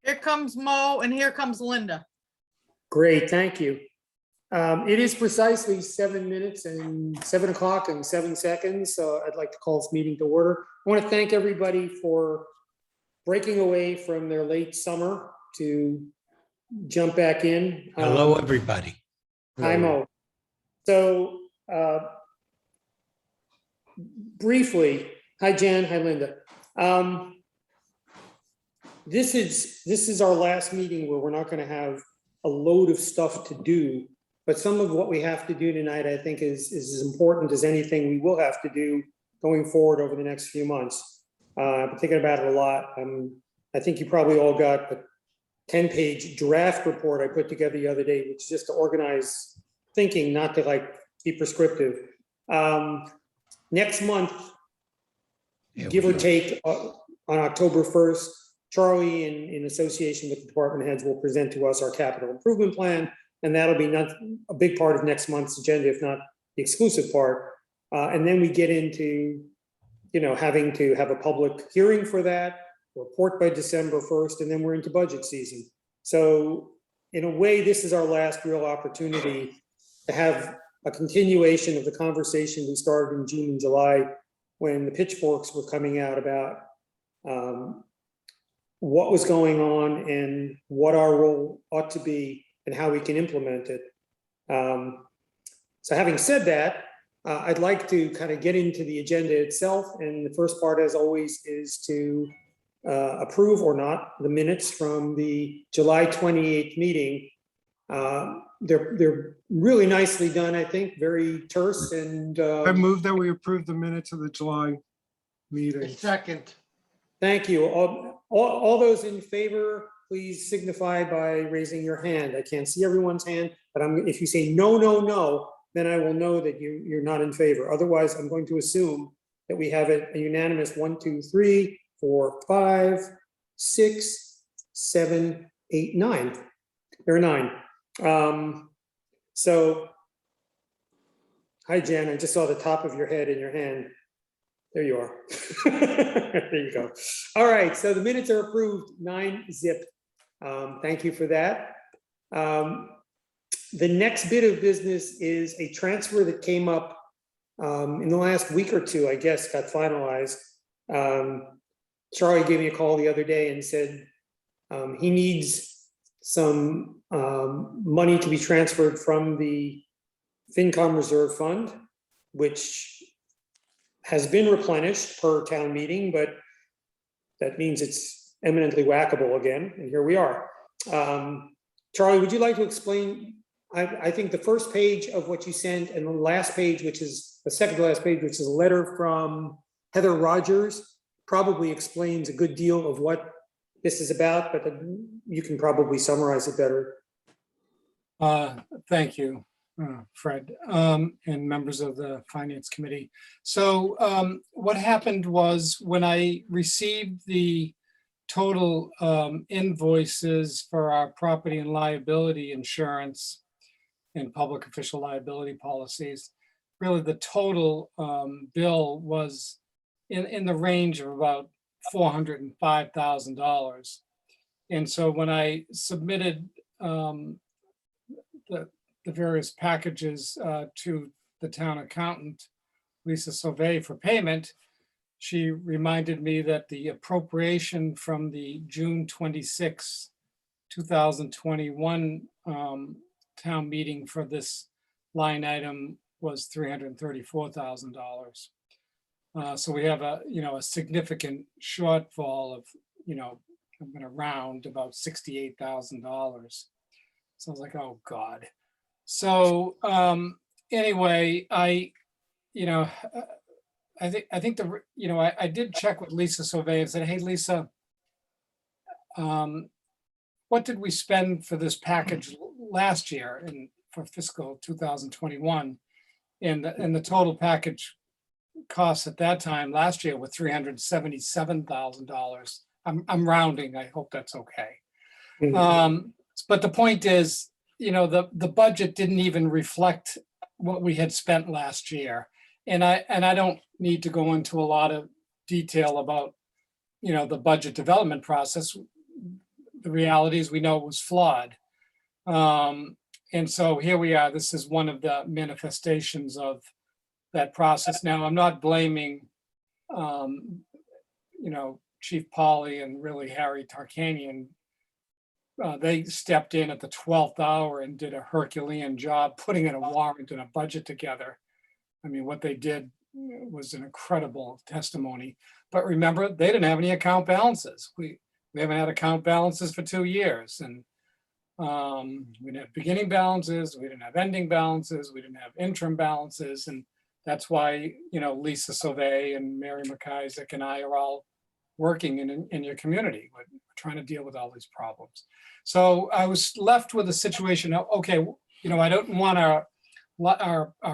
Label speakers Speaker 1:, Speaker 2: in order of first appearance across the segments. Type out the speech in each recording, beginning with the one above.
Speaker 1: Here comes Mo and here comes Linda.
Speaker 2: Great, thank you. It is precisely 7 minutes and 7 o'clock and 7 seconds, so I'd like to call this meeting to order. I want to thank everybody for breaking away from their late summer to jump back in.
Speaker 3: Hello, everybody.
Speaker 2: Hi, Mo. So briefly, hi, Jan, hi, Linda. This is our last meeting where we're not going to have a load of stuff to do, but some of what we have to do tonight, I think, is as important as anything we will have to do going forward over the next few months. I've been thinking about it a lot. I think you probably all got the 10-page draft report I put together the other day, which is just to organize thinking, not to like be prescriptive. Next month, give or take, on October 1st, Charlie, in association with the department heads, will present to us our capital improvement plan, and that'll be not a big part of next month's agenda, if not the exclusive part. And then we get into, having to have a public hearing for that, report by December 1st, and then we're into budget season. So in a way, this is our last real opportunity to have a continuation of the conversation we started in June and July when the pitchforks were coming out about what was going on and what our role ought to be and how we can implement it. So having said that, I'd like to kind of get into the agenda itself. And the first part, as always, is to approve or not the minutes from the July 28th meeting. They're really nicely done, I think, very terse. And
Speaker 4: I move that we approve the minutes of the July meeting.
Speaker 1: Second.
Speaker 2: thank you. All those in favor, please signify by raising your hand. I can't see everyone's hand, but if you say no, no, no, then I will know that you're not in favor. Otherwise, I'm going to assume that we have a unanimous 1, 2, 3, 4, 5, 6, 7, 8, 9. There are 9. So, hi, Jen. I just saw the top of your head in your hand. There you are. There you go. All right. So the minutes are approved, 9-zip. Thank you for that. The next bit of business is a transfer that came up in the last week or two, I guess, got finalized. Charlie gave me a call the other day and said he needs some money to be transferred from the FinCom Reserve Fund, which has been replenished per town meeting, but that means it's eminently whackable again, and here we are. Charlie, would you like to explain? I think the first page of what you sent and the last page, which is the second to last page, which is a letter from Heather Rogers, probably explains a good deal of what this is about, but you can probably summarize it better.
Speaker 4: Thank you, Fred, and members of the Finance Committee. So what happened was when I received the total invoices for our property and liability insurance and public official liability policies, really the total bill was in the range of about $405,000. And so when I submitted the various packages to the town accountant, Lisa Sauvé, for payment, she reminded me that the appropriation from the June 26, 2021 town meeting for this line item was $334,000. So we have a significant shortfall of, I'm going to round about $68,000. So I was like, oh God. So anyway, I think I did check with Lisa Sauvé and said, hey, Lisa, what did we spend for this package last year for fiscal 2021? And the total package costs at that time last year were $377,000. I'm rounding. I hope that's okay. But the point is, the budget didn't even reflect what we had spent last year. And I don't need to go into a lot of detail about, the budget development process. the reality is we know it was flawed. And so here we are. This is one of the manifestations of that process. Now, I'm not blaming, Chief Polly and really Harry Tarkanian. They stepped in at the 12th hour and did a Herculean job putting in a warrant and a budget together. I mean, what they did was an incredible testimony. But remember, they didn't have any account balances. We haven't had account balances for 2 years. And we didn't have beginning balances, we didn't have ending balances, we didn't have interim balances. And that's why, Lisa Sauvé and Mary McIsaac and I are all working in your community. We're trying to deal with all these problems. So I was left with a situation, okay, I don't want our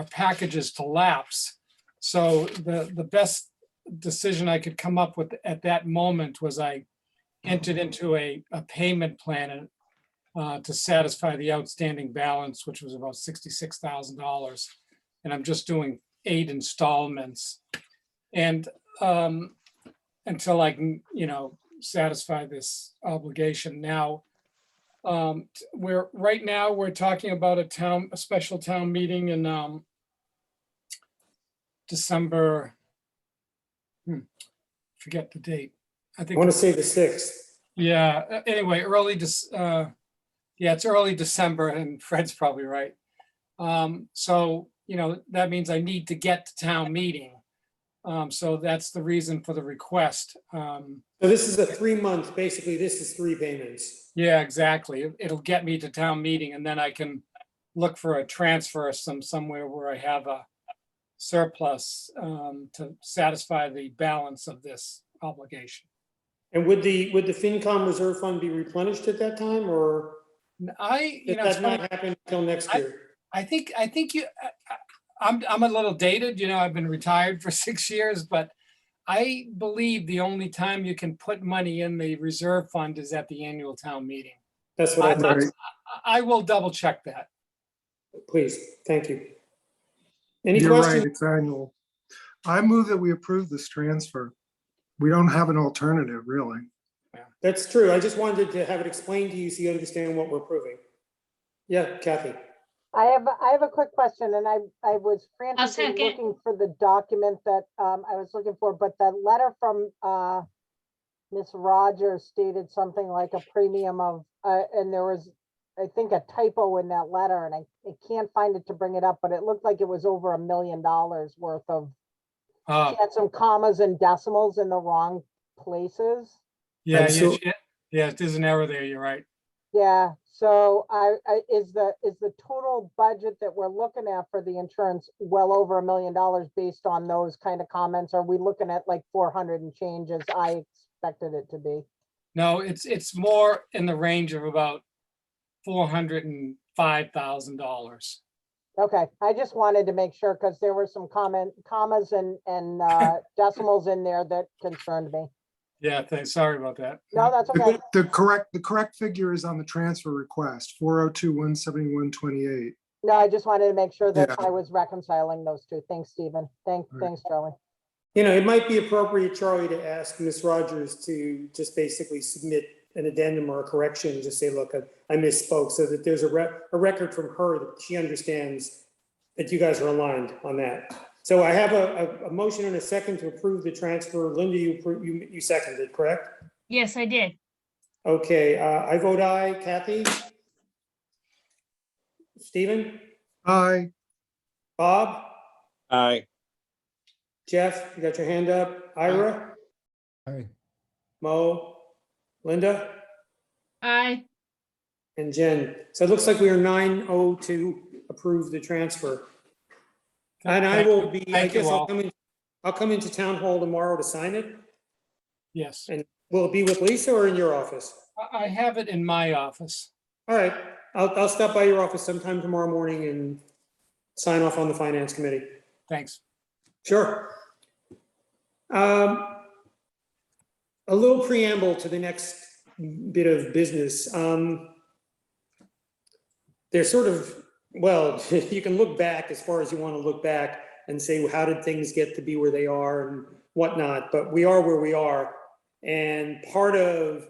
Speaker 4: packages to lapse. So the best decision I could come up with at that moment was I entered into a payment plan to satisfy the outstanding balance, which was about $66,000. And I'm just doing 8 installments. And until I can, satisfy this obligation. Now, we're talking about a special town meeting in December. Forget the date. I think
Speaker 2: I want to say the 6th.
Speaker 4: Yeah. Anyway, it's early December, and Fred's probably right. So that means I need to get to town meeting. So that's the reason for the request.
Speaker 2: So this is a 3-month, basically, this is 3 payments.
Speaker 4: Yeah, exactly. It'll get me to town meeting, and then I can look for a transfer somewhere where I have a surplus to satisfy the balance of this obligation.
Speaker 2: And would the FinCom reserve fund be replenished at that time, or does that not happen until next year?
Speaker 4: I think I'm a little dated, I've been retired for 6 years, but I believe the only time you can put money in the reserve fund is at the annual town meeting.
Speaker 2: That's what I thought.
Speaker 4: I will double check that.
Speaker 2: Please, thank you. Any
Speaker 3: You're
Speaker 2: questions?
Speaker 3: right, it's annual. I move that we approve this transfer. We don't have an alternative, really.
Speaker 2: That's true. I just wanted to have it explained to you so you understand what we're approving. Yeah, Kathy.
Speaker 5: I have a quick question, and I was frantically
Speaker 6: second.
Speaker 5: looking for the document that I was looking for, but the letter from Miss Rogers stated something like a premium of, and there was, I think, a typo in that letter, and I can't find it to bring it up, but it looked like it was over $1 million worth of, she had some commas and decimals in the wrong places.
Speaker 4: Yeah,
Speaker 3: And so-
Speaker 4: there's an error there. You're right.
Speaker 5: Yeah, so is the total budget that we're looking at for the insurance well over $1 million based on those kind of comments? Are we looking at like 400 and change as I expected it to be?
Speaker 4: No, it's more in the range of about $405,000.
Speaker 5: Okay, I just wanted to make sure because there were some commas and decimals in there that concerned me.
Speaker 4: Yeah, thanks. Sorry about that.
Speaker 5: No, that's okay.
Speaker 3: The correct figure is on the transfer request, 402,171.28.
Speaker 5: No, I just wanted to make sure that
Speaker 3: Yeah.
Speaker 5: I was reconciling those two. Thanks, Stephen.
Speaker 3: Right.
Speaker 5: Thanks, Charlie.
Speaker 2: It might be appropriate, Charlie, to ask Ms. Rogers to just basically submit an addendum or a correction, just say, look, I misspoke, so that there's a record from her that she understands that you guys are aligned on that. So I have a motion and a second to approve the transfer. Linda, you seconded, correct?
Speaker 6: Yes, I did.
Speaker 2: Okay, I vote aye. Kathy? Stephen?
Speaker 3: Aye.
Speaker 2: Bob?
Speaker 7: Aye.
Speaker 2: Jeff, you got your hand up? Ira?
Speaker 8: Aye.
Speaker 2: Mo? Linda?
Speaker 6: Aye.
Speaker 2: And Jen. So it looks like we are 9-0 to approve the transfer. And I will be, I
Speaker 4: Thank you
Speaker 2: guess
Speaker 4: all.
Speaker 2: I'll come into town hall tomorrow to sign it.
Speaker 4: Yes,
Speaker 2: And will it be with Lisa or in your office?
Speaker 4: I have it in my office.
Speaker 2: All right, I'll stop by your office sometime tomorrow morning and sign off on the finance committee.
Speaker 4: Thanks.
Speaker 2: Sure. A little preamble to the next bit of business. There's sort of, well, you can look back as far as you want to look back and say, well, how did things get to be where they are and whatnot, but we are where we are. And part of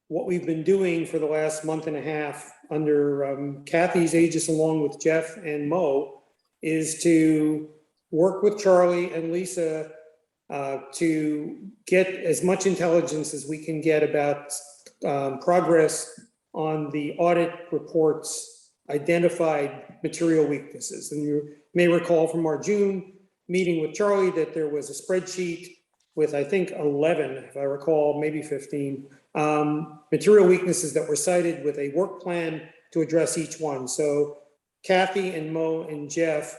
Speaker 2: what we've been doing for the last month and a half under Kathy's aegis, along with Jeff and Mo, is to work with Charlie and Lisa to get as much intelligence as we can get about progress on the audit report's identified material weaknesses. And you may recall from our June meeting with Charlie that there was a spreadsheet with, I think, 11, if I recall, maybe 15, material weaknesses that were cited with a work plan to address each one. So Kathy and Mo and Jeff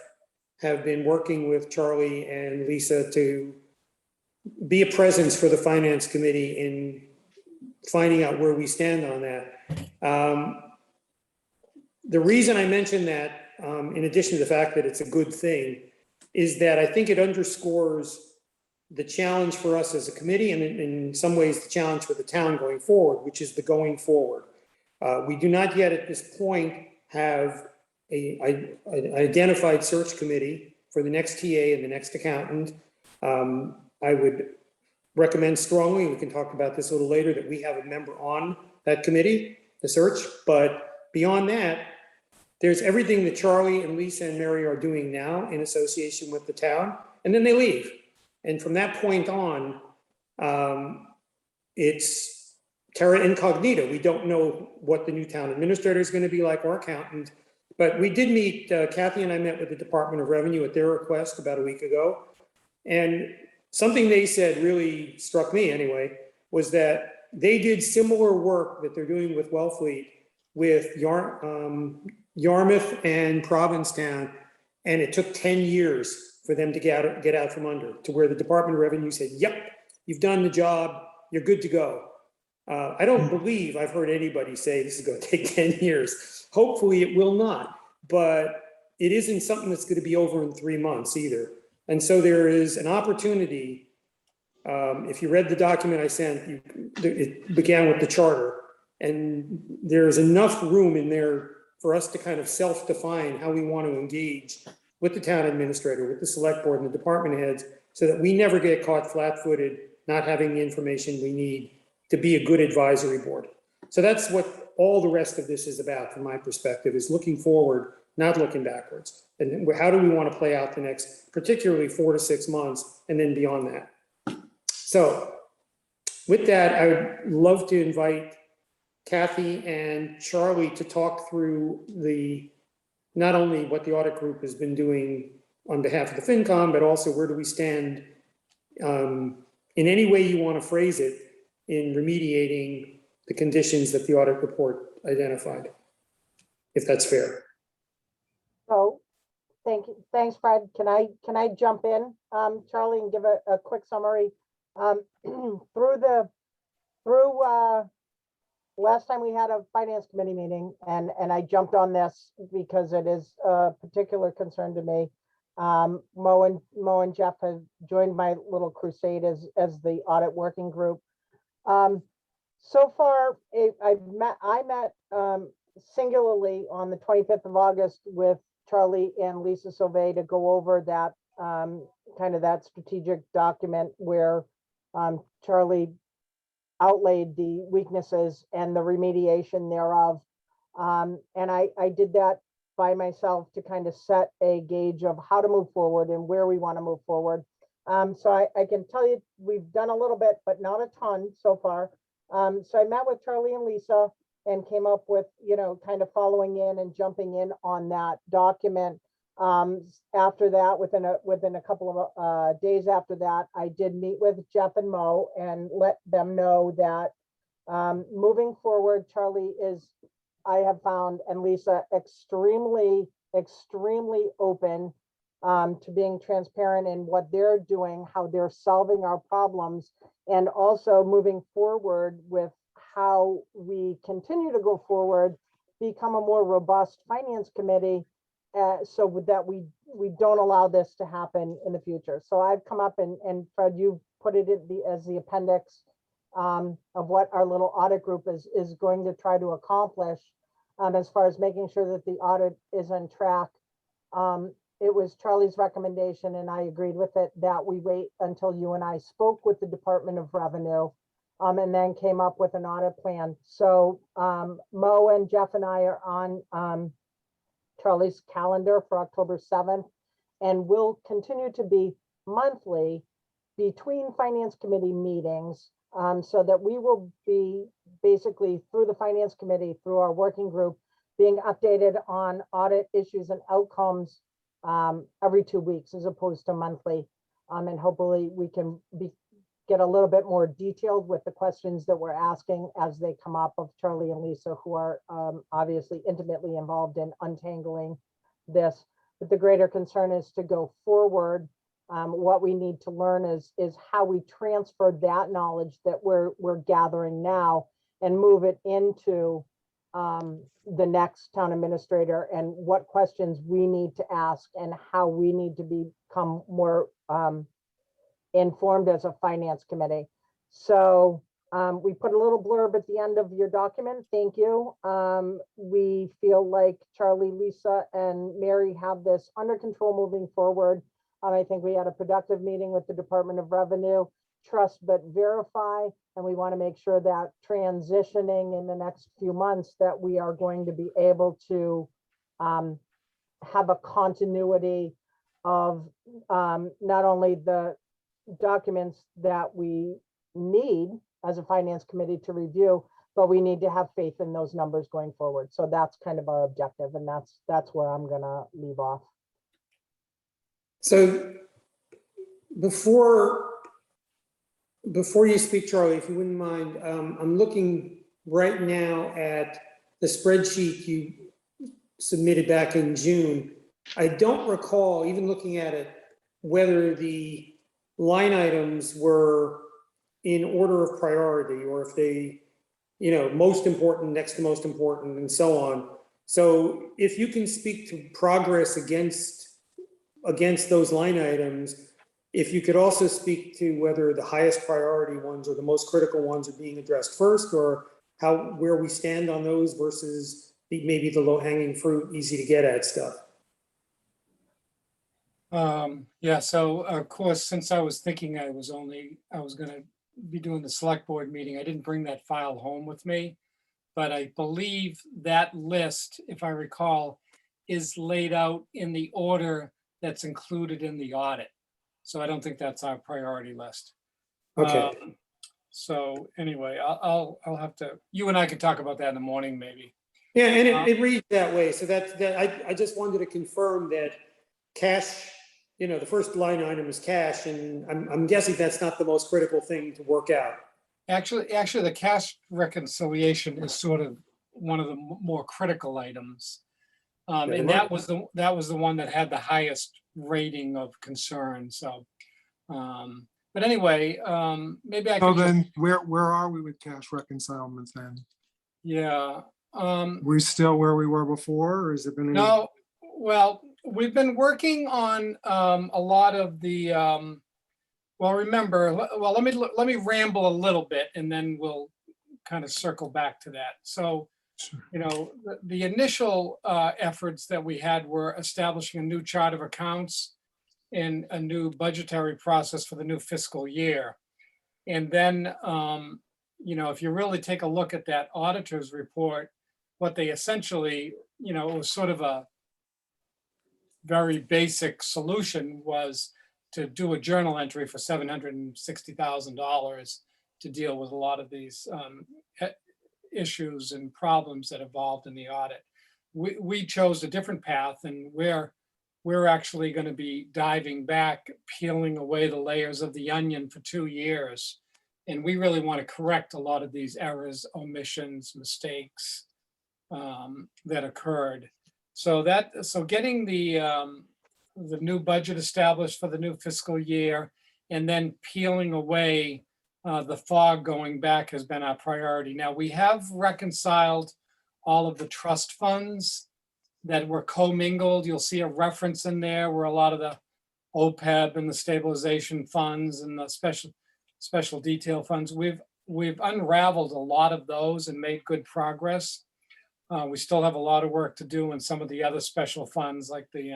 Speaker 2: have been working with Charlie and Lisa to be a presence for the Finance Committee in finding out where we stand on that. The reason I mention that, in addition to the fact that it's a good thing, is that I think it underscores the challenge for us as a committee, and in some ways the challenge for the town going forward, which is the going forward. We do not yet at this point have an identified search committee for the next TA and the next accountant. I would recommend strongly, we can talk about this a little later, that we have a member on that committee, the search. But beyond that, there's everything that Charlie and Lisa and Mary are doing now in association with the town, and then they leave. And from that point on, it's terra incognita. We don't know what the new town administrator is going to be like, or accountant. But we did meet, Kathy and I met with the Department of Revenue at their request about a week ago. And something they said really struck me anyway, was that they did similar work that they're doing with Wellfleet with Yarmouth and Provincetown, and it took 10 years for them to get out from under, to where the Department of Revenue said, yep, you've done the job, you're good to go. I don't believe I've heard anybody say this is going to take 10 years. Hopefully it will not, but it isn't something that's going to be over in 3 months either. And so there is an opportunity. If you read the document I sent, it began with the charter, and there's enough room in there for us to kind of self-define how we want to engage with the town administrator, with the select board and the department heads, so that we never get caught flat-footed, not having the information we need to be a good advisory board. So that's what all the rest of this is about, from my perspective, is looking forward, not looking backwards. And how do we want to play out the next, particularly 4 to 6 months, and then beyond that. So with that, I would love to invite Kathy and Charlie to talk through not only what the audit group has been doing on behalf of the FinCom, but also where do we stand in any way you want to phrase it in remediating the conditions that the audit report identified, if that's fair.
Speaker 5: So, thank you. Thanks, Fred. Can I jump in, Charlie, and give a quick summary? Last time we had a finance committee meeting, and I jumped on this because it is a particular concern to me. Mo and Jeff have joined my little crusade as the audit working group. So far, I met singularly on the 25th of August with Charlie and Lisa Sauvé to go over that kind of that strategic document where Charlie outlaid the weaknesses and the remediation thereof. And I did that by myself to kind of set a gauge of how to move forward and where we want to move forward. So I can tell you we've done a little bit, but not a ton so far. So I met with Charlie and Lisa and came up with, kind of following in and jumping in on that document. After that, within a couple of days after that, I did meet with Jeff and Mo and let them know that moving forward, Charlie is, I have found, and Lisa, extremely open to being transparent in what they're doing, how they're solving our problems, and also moving forward with how we continue to go forward, become a more robust finance committee, so that we don't allow this to happen in the future. So I've come up and Fred, you put it as the appendix of what our little audit group is going to try to accomplish as far as making sure that the audit is on track. It was Charlie's recommendation, and I agreed with it, that we wait until you and I spoke with the Department of Revenue and then came up with an audit plan. So Mo and Jeff and I are on Charlie's calendar for October 7th, and will continue to be monthly between finance committee meetings, so that we will be basically through the finance committee, through our working group, being updated on audit issues and outcomes every 2 weeks as opposed to monthly. And hopefully we can get a little bit more detailed with the questions that we're asking as they come up of Charlie and Lisa, who are obviously intimately involved in untangling this. But the greater concern is to go forward. What we need to learn is how we transfer that knowledge that we're gathering now and move it into the next town administrator, and what questions we need to ask and how we need to become more informed as a finance committee. So we put a little blurb at the end of your document. Thank you. We feel like Charlie, Lisa, and Mary have this under control moving forward. I think we had a productive meeting with the Department of Revenue. Trust but verify, and we want to make sure that transitioning in the next few months that we are going to be able to have a continuity of not only the documents that we need as a finance committee to review, but we need to have faith in those numbers going forward. So that's kind of our objective, and that's where I'm gonna leave off.
Speaker 2: So before you speak, Charlie, if you wouldn't mind, I'm looking right now at the spreadsheet you submitted back in June. I don't recall, even looking at it, whether the line items were in order of priority, or if they, most important, next to most important, and so on. So if you can speak to progress against those line items, if you could also speak to whether the highest priority ones or the most critical ones are being addressed first, or where we stand on those versus maybe the low-hanging fruit, easy to get at stuff.
Speaker 4: Yeah, so of course, since I was thinking I was gonna be doing the select board meeting, I didn't bring that file home with me. But I believe that list, if I recall, is laid out in the order that's included in the audit. So I don't think that's our priority list.
Speaker 2: Okay.
Speaker 4: So anyway, I'll have to, you and I could talk about that in the morning, maybe.
Speaker 2: Yeah, and it reads that way. So I just wanted to confirm that cash, the first line item is cash, and I'm guessing that's not the most critical thing to work out.
Speaker 4: Actually, the cash reconciliation is sort of one of the more critical items. And that was the one that had the highest rating of concern. So, but anyway, maybe I
Speaker 3: So
Speaker 4: could.
Speaker 3: then where are we with cash reconcilements then?
Speaker 4: Yeah.
Speaker 3: We still where we were before, or has it been?
Speaker 4: No, well, we've been working on a lot of the. Well, remember. Well, let me ramble a little bit, and then we'll kind of circle back to that. So.
Speaker 3: Sure.
Speaker 4: The initial efforts that we had were establishing a new chart of accounts and a new budgetary process for the new fiscal year. And then, if you really take a look at that auditor's report, what they essentially, it was sort of a very basic solution, was to do a journal entry for $760,000 to deal with a lot of these issues and problems that evolved in the audit. We chose a different path, and we're actually going to be diving back, peeling away the layers of the onion for 2 years. And we really want to correct a lot of these errors, omissions, mistakes that occurred. So getting the new budget established for the new fiscal year, and then peeling away the fog going back has been our priority. Now, we have reconciled all of the trust funds that were commingled. You'll see a reference in there where a lot of the OPEB and the stabilization funds and the special detail funds, we've unraveled a lot of those and made good progress. We still have a lot of work to do in some of the other special funds, like the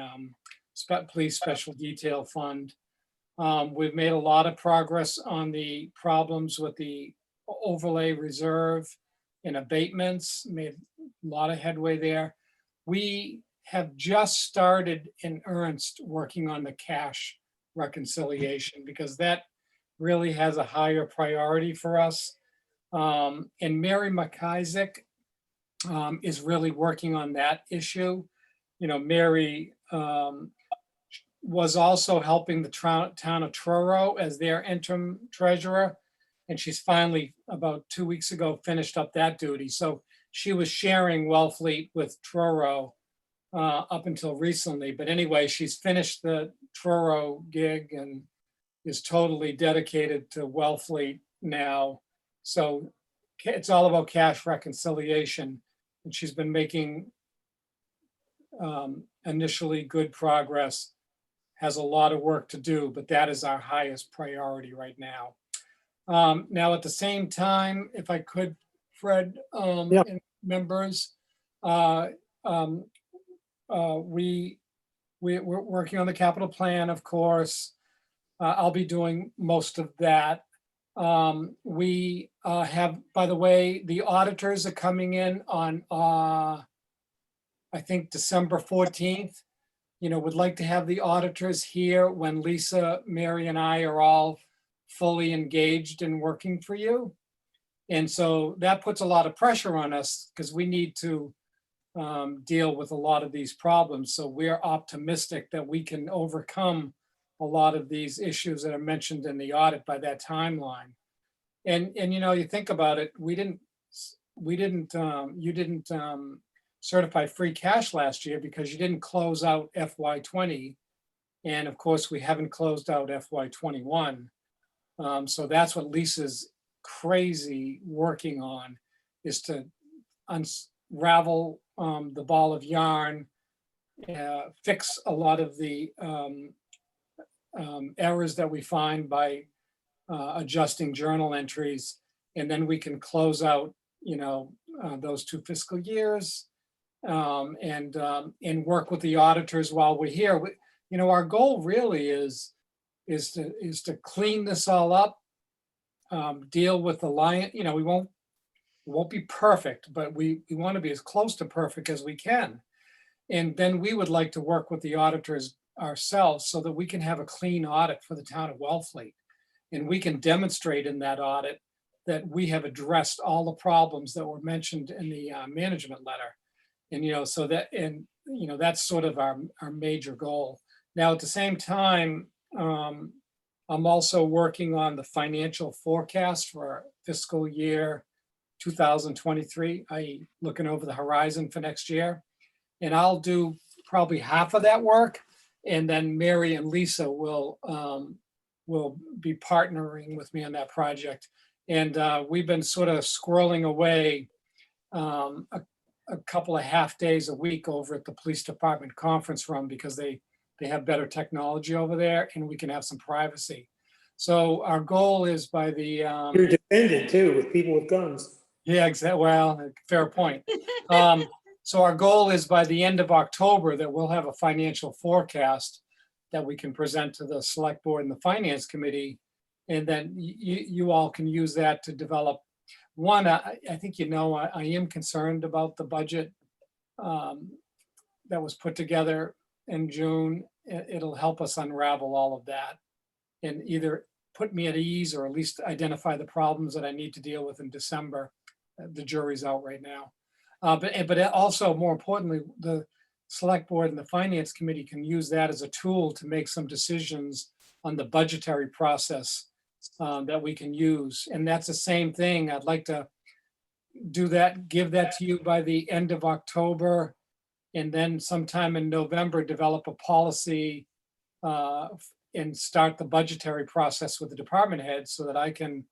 Speaker 4: police special detail fund. We've made a lot of progress on the problems with the overlay reserve and abatements, made a lot of headway there. We have just started in earnest working on the cash reconciliation because that really has a higher priority for us. And Mary McIsaac is really working on that issue. You know, Mary was also helping the town of Truro as their interim treasurer. And she's finally, about 2 weeks ago, finished up that duty. So she was sharing Wellfleet with Truro up until recently. But anyway, she's finished the Truro gig and is totally dedicated to Wellfleet now. So it's all about cash reconciliation. And she's been making initially good progress, has a lot of work to do, but that is our highest priority right now. Now, at the same time, if I could, Fred,
Speaker 2: Yeah.
Speaker 4: and members, we're working on the capital plan, of course. I'll be doing most of that. We have, by the way, the auditors are coming in on, I think, December 14th. You know, would like to have the auditors here when Lisa, Mary, and I are all fully engaged in working for you. And so that puts a lot of pressure on us because we need to deal with a lot of these problems. So we're optimistic that we can overcome a lot of these issues that are mentioned in the audit by that timeline. And you know, you think about it, you didn't certify free cash last year because you didn't close out FY20. And of course, we haven't closed out FY21. So that's what Lisa's crazy working on, is to unravel the ball of yarn, fix a lot of the errors that we find by adjusting journal entries, and then we can close out, you know, those 2 fiscal years, and work with the auditors while we're here. You know, our goal really is to clean this all up, deal with the lion. You know, we won't be perfect, but we want to be as close to perfect as we can. And then we would like to work with the auditors ourselves so that we can have a clean audit for the town of Wellfleet. And we can demonstrate in that audit that we have addressed all the problems that were mentioned in the management letter. And, you know, so that, and, you know, that's sort of our major goal. Now, at the same time, I'm also working on the financial forecast for fiscal year 2023, i.e. looking over the horizon for next year. And I'll do probably half of that work. And then Mary and Lisa will be partnering with me on that project. And we've been sort of squirreling away a couple of half days a week over at the police department conference room because they have better technology over there and we can have some privacy. So our goal is by the
Speaker 2: You're defended too with people with guns.
Speaker 4: yeah, exactly. Well, fair point. So our goal is by the end of October that we'll have a financial forecast that we can present to the select board and the finance committee. And then you all can use that to develop. One, I think, you know, I am concerned about the budget that was put together in June. It'll help us unravel all of that and either put me at ease or at least identify the problems that I need to deal with in December. The jury's out right now. But also, more importantly, the select board and the finance committee can use that as a tool to make some decisions on the budgetary process that we can use. And that's the same thing. I'd like to do that, give that to you by the end of October. And then sometime in November, develop a policy and start the budgetary process with the department heads so that I can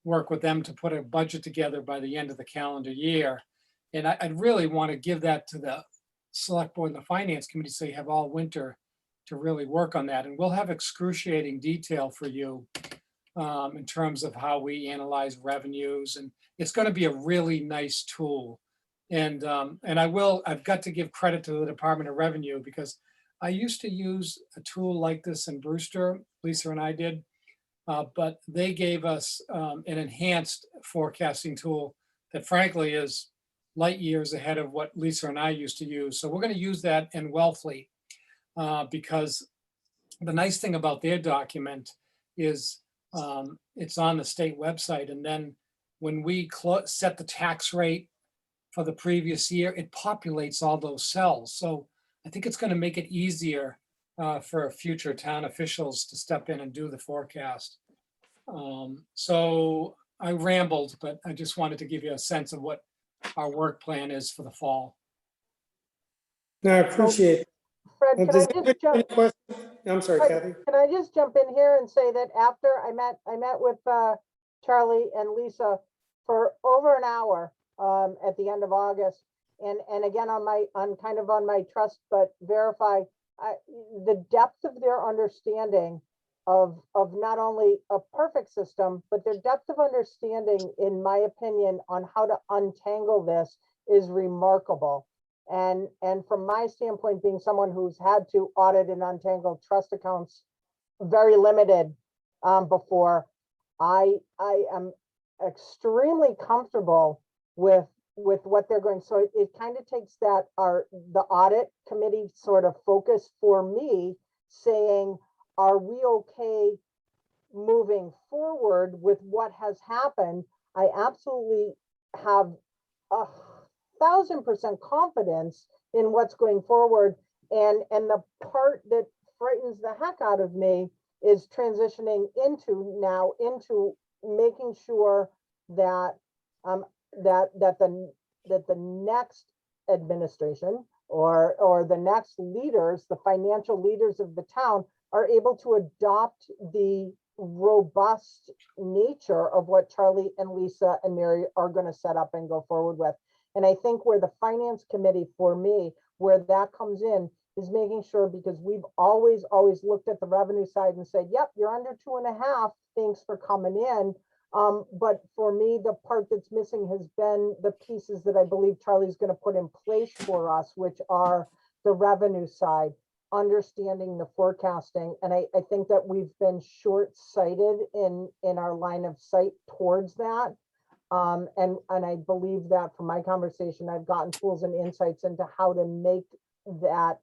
Speaker 4: work with them to put a budget together by the end of the calendar year. And I'd really want to give that to the select board and the finance committee so you have all winter to really work on that. And we'll have excruciating detail for you in terms of how we analyze revenues. And it's going to be a really nice tool. And I've got to give credit to the Department of Revenue because I used to use a tool like this in Brewster, Lisa and I did. But they gave us an enhanced forecasting tool that frankly is light years ahead of what Lisa and I used to use. So we're going to use that in Wellfleet because the nice thing about their document is it's on the state website. And then when we set the tax rate for the previous year, it populates all those cells. So I think it's going to make it easier for future town officials to step in and do the forecast. So I rambled, but I just wanted to give you a sense of what our work plan is for the fall.
Speaker 2: No, I appreciate it.
Speaker 5: Fred, can I
Speaker 2: Does
Speaker 5: just
Speaker 2: anybody have any
Speaker 5: jump,
Speaker 2: questions? I'm sorry,
Speaker 5: Fred,
Speaker 2: Kathy.
Speaker 5: can I just jump in here and say that after I met with Charlie and Lisa for over an hour at the end of August. And again, on kind of on my trust but verify, the depth of their understanding of not only a perfect system, but their depth of understanding, in my opinion, on how to untangle this is remarkable. And from my standpoint, being someone who's had to audit and untangle trust accounts, very limited before, I am extremely comfortable with what they're going. So it kind of takes that the audit committee sort of focus for me, saying, are we okay moving forward with what has happened? I absolutely have 1,000% confidence in what's going forward. And the part that frightens the heck out of me is transitioning into making sure that the next administration or the next leaders, the financial leaders of the town, are able to adopt the robust nature of what Charlie and Lisa and Mary are going to set up and go forward with. And I think where the finance committee, for me, where that comes in is making sure, because we've always looked at the revenue side and said, yep, you're under 2.5. Thanks for coming in. But for me, the part that's missing has been the pieces that I believe Charlie's going to put in place for us, which are the revenue side, understanding the forecasting. And I think that we've been short-sighted in our line of sight towards that. And I believe that from my conversation, I've gotten tools and insights into how to make that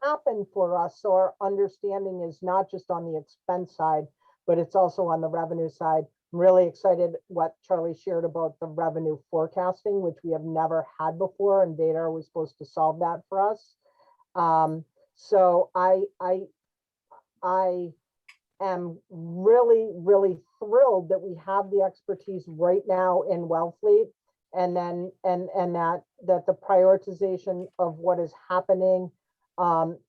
Speaker 5: happen for us. So our understanding is not just on the expense side, but it's also on the revenue side. I'm really excited what Charlie shared about the revenue forecasting, which we have never had before, and Data was supposed to solve that for us. So I am really thrilled that we have the expertise right now in Wellfleet, and then that the prioritization of what is happening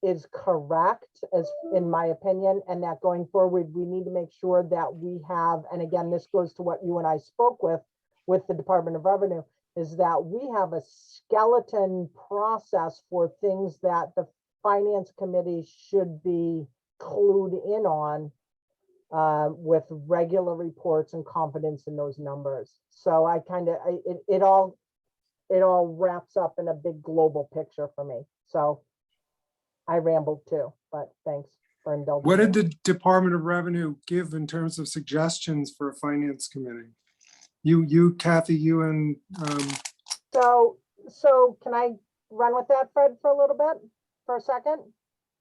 Speaker 5: is correct, as in my opinion, and that going forward, we need to make sure that we have, and again, this goes to what you and I spoke with the Department of Revenue, is that we have a skeleton process for things that the Finance Committee should be clued in on with regular reports and confidence in those numbers. So it all wraps up in a big global picture for me. So I rambled too, but thanks for indulging.
Speaker 3: What did
Speaker 5: me.
Speaker 3: the Department of Revenue give in terms of suggestions for a finance committee? You, Kathy, you and,
Speaker 5: So can I run with that, Fred, for a little bit, for a second?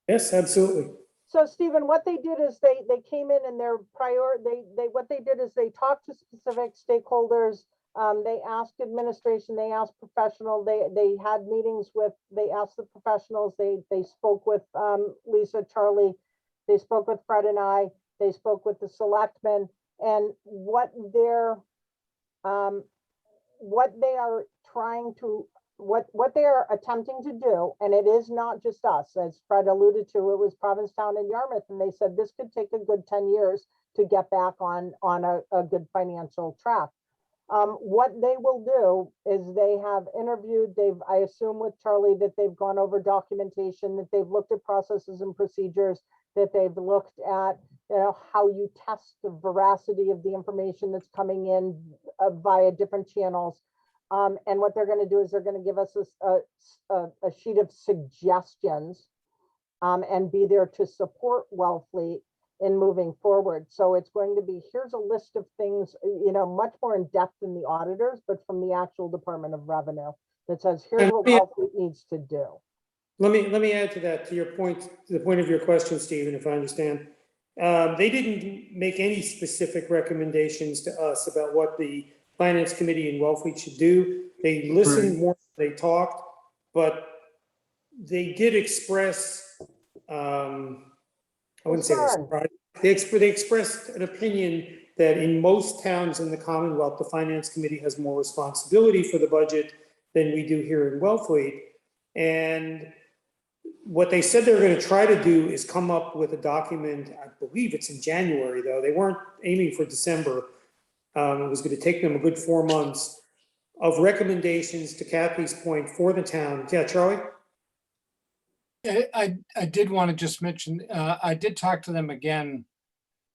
Speaker 2: Yes, absolutely.
Speaker 5: So Stephen, what they did is they came in and what they did is they talked to specific stakeholders. They asked administration, they asked professional, they had meetings with, they asked the professionals, they spoke with Lisa, Charlie, they spoke with Fred and I, they spoke with the selectmen, and what they are trying to, what they are attempting to do, and it is not just us, as Fred alluded to, it was Provincetown and Yarmouth, and they said this could take a good 10 years to get back on a good financial track. What they will do is they have interviewed, I assume with Charlie that they've gone over documentation, that they've looked at processes and procedures, that they've looked at how you test the veracity of the information that's coming in via different channels. And what they're going to do is they're going to give us a sheet of suggestions and be there to support Wellfleet in moving forward. So it's going to be, here's a list of things, much more in depth than the auditors, but from the actual Department of Revenue that says, here's what Wellfleet needs to do.
Speaker 2: Let me add to that, to your point, to the point of your question, Stephen, if I understand. They didn't make any specific recommendations to us about what the Finance Committee and Wellfleet should do. They listened more than they talked, but they did express, I wouldn't say this, right? They expressed an opinion that in most towns in the Commonwealth, the Finance Committee has more responsibility for the budget than we do here in Wellfleet. And what they said they were going to try to do is come up with a document, I believe it's in January though, they weren't aiming for December. It was going to take them a good 4 months of recommendations, to Kathy's point, for the town. Yeah, Charlie?
Speaker 4: I did want to just mention, I did talk to them again,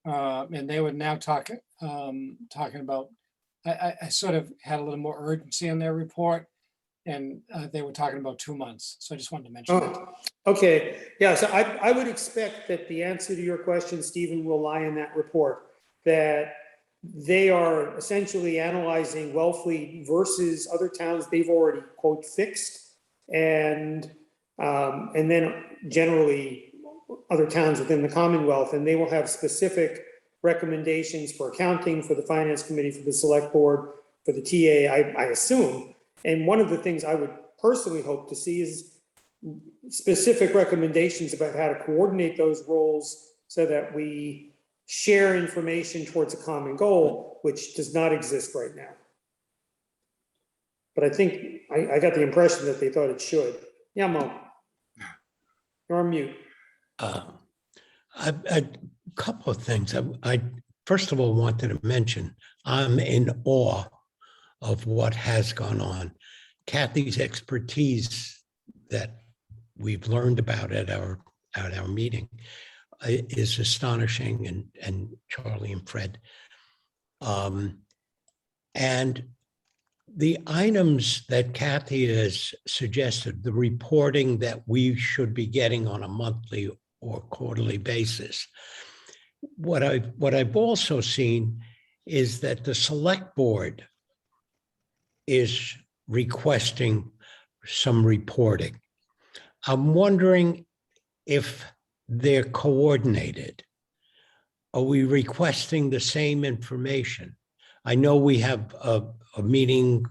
Speaker 4: and they were now talking about, I sort of had a little more urgency in their report, and they were talking about 2 months. So I just wanted to mention that.
Speaker 2: Oh, okay. Yeah, so I would expect that the answer to your question, Stephen, will lie in that report, that they are essentially analyzing Wellfleet versus other towns they've already, quote, fixed, and then generally other towns within the Commonwealth, and they will have specific recommendations for accounting, for the Finance Committee, for the Select Board, for the TA, I assume. And one of the things I would personally hope to see is specific recommendations about how to coordinate those roles so that we share information towards a common goal, which does not exist right now. But I think, I got the impression that they thought it should. Yeah, Mo. You're on mute.
Speaker 7: A couple of things. I first of all wanted to mention, I'm in awe of what has gone on. Kathy's expertise that we've learned about at our meeting is astonishing, and Charlie and Fred. And the items that Kathy has suggested, the reporting that we should be getting on a monthly or quarterly basis. What I've also seen is that the Select Board is requesting some reporting. I'm wondering if they're coordinated. Are we requesting the same information? I know we have a meeting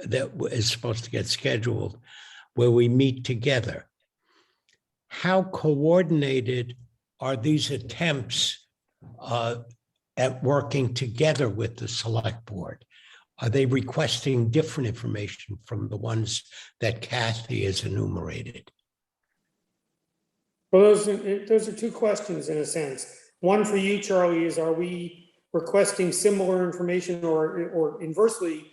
Speaker 7: that is supposed to get scheduled where we meet together. How coordinated are these attempts at working together with the Select Board? Are they requesting different information from the ones that Kathy has enumerated?
Speaker 2: Well, those are two questions in a sense. One for you, Charlie, is are we requesting similar information, or inversely,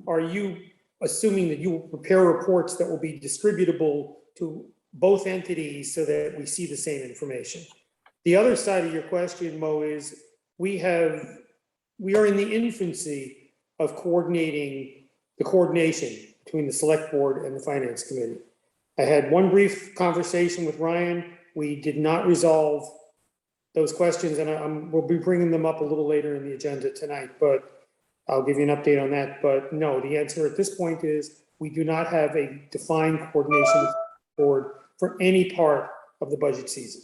Speaker 2: are you assuming that you will prepare reports that will be distributable to both entities so that we see the same information? The other side of your question, Mo, is we are in the infancy of coordinating the coordination between the Select Board and the Finance Committee. I had one brief conversation with Ryan. We did not resolve those questions, and we'll be bringing them up a little later in the agenda tonight, but I'll give you an update on that. But no, the answer at this point is we do not have a defined coordination board for any part of the budget season.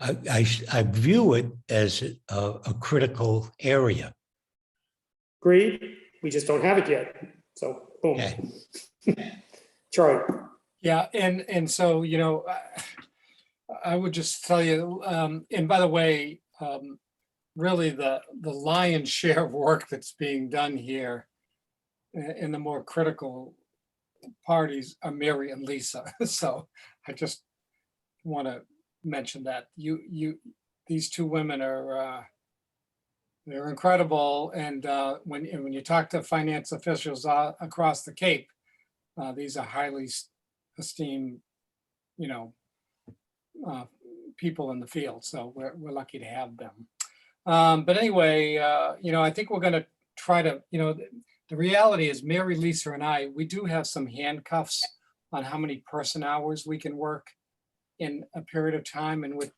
Speaker 7: I view it as a critical area.
Speaker 2: Agreed. We just don't have it yet. So boom.
Speaker 7: Okay.
Speaker 2: Charlie.
Speaker 4: Yeah, and so, I would just tell you, and by the way, really the lion's share of work that's being done here in the more critical parties are Mary and Lisa. So I just want to mention that these two women are they're incredible, and when you talk to finance officials across the Cape, these are highly esteemed, people in the field. So we're lucky to have them. But anyway, I think we're going to try to, the reality is Mary, Lisa, and I, we do have some handcuffs on how many person hours we can work in a period of time, and with,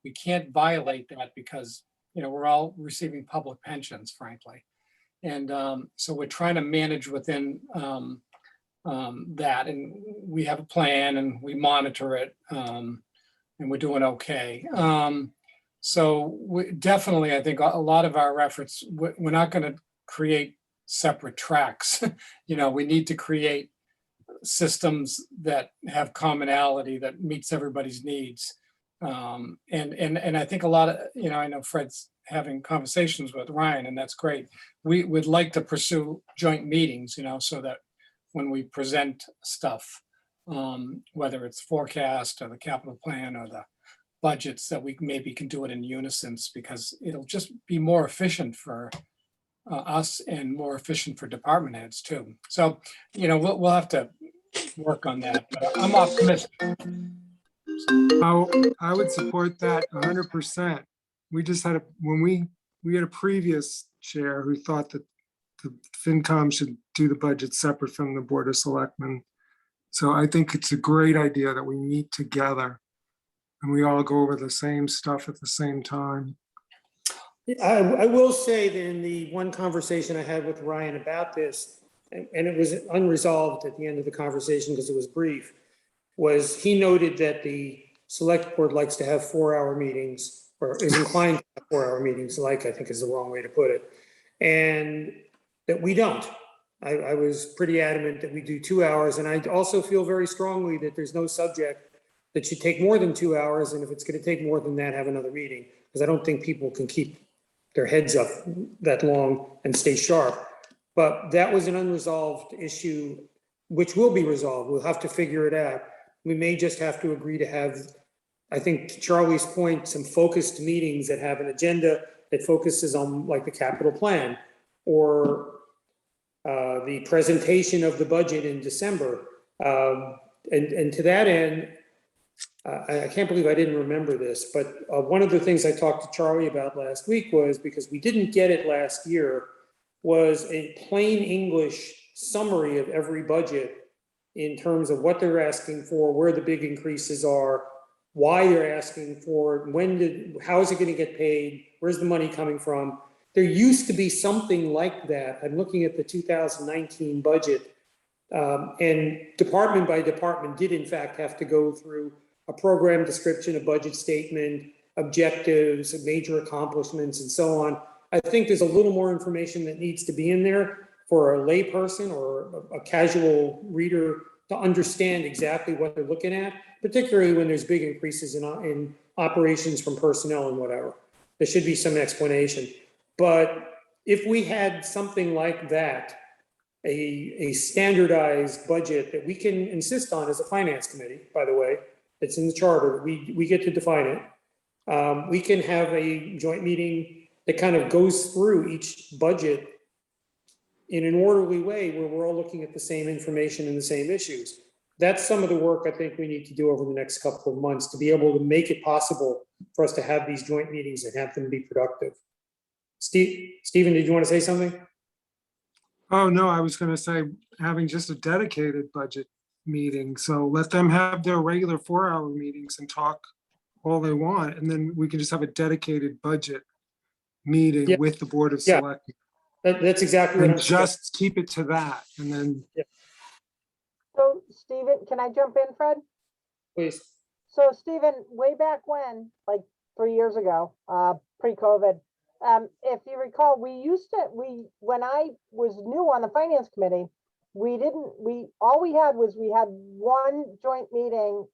Speaker 4: we can't violate that because, we're all receiving public pensions, frankly. And so we're trying to manage within that, and we have a plan and we monitor it, and we're doing okay. So we definitely, I think a lot of our efforts, we're not going to create separate tracks. We need to create systems that have commonality that meets everybody's needs. And I think a lot of, I know Fred's having conversations with Ryan, and that's great. We would like to pursue joint meetings, so that when we present stuff, whether it's forecast or the capital plan or the budgets, that we maybe can do it in unison, because it'll just be more efficient for us and more efficient for department heads too. So, we'll have to work on that, but I'm optimistic.
Speaker 3: I would support that 100%. We just had when we had a previous chair who thought that the FinCom should do the budget separate from the Board of Selectmen. So I think it's a great idea that we meet together and we all go over the same stuff at the same time.
Speaker 2: I will say that in the one conversation I had with Ryan about this, and it was unresolved at the end of the conversation because it was brief, was he noted that the select board likes to have 4-hour meetings, or is inclined to have 4-hour meetings, I think is the wrong way to put it, and that we don't. I was pretty adamant that we do 2 hours, and I also feel very strongly that there's no subject that should take more than 2 hours, and if it's going to take more than that, have another meeting, because I don't think people can keep their heads up that long and stay sharp. But that was an unresolved issue, which will be resolved. We'll have to figure it out. We may just have to agree to have, I think to Charlie's point, some focused meetings that have an agenda that focuses on like the capital plan or the presentation of the budget in December. And to that end, I can't believe I didn't remember this, but one of the things I talked to Charlie about last week was, because we didn't get it last year, was a plain English summary of every budget in terms of what they're asking for, where the big increases are, why they're asking for it, how is it going to get paid, where's the money coming from. There used to be something like that. I'm looking at the 2019 budget, and department by department did in fact have to go through a program description, a budget statement, objectives, major accomplishments, and so on. I think there's a little more information that needs to be in there for a layperson or a casual reader to understand exactly what they're looking at, particularly when there's big increases in operations from personnel and whatever. There should be some explanation. But if we had something like that, a standardized budget that we can insist on as a finance committee, by the way, it's in the charter, we get to define it. We can have a joint meeting that kind of goes through each budget in an orderly way where we're all looking at the same information and the same issues. That's some of the work I think we need to do over the next couple of months to be able to make it possible for us to have these joint meetings and have them be productive. Stephen, did you want to say something?
Speaker 3: Oh, no, I was going to say having just a dedicated budget meeting. So let them have their regular 4-hour meetings and talk all they want. And then we can just have a dedicated budget meeting with the Board of Selectmen.
Speaker 2: That's exactly what I'm
Speaker 3: And just keep it to that. And then.
Speaker 5: So Stephen, can I jump in, Fred?
Speaker 2: Please.
Speaker 5: So Stephen, way back when, like 3 years ago, pre-COVID, if you recall, when I was new on the finance committee, all we had one joint meeting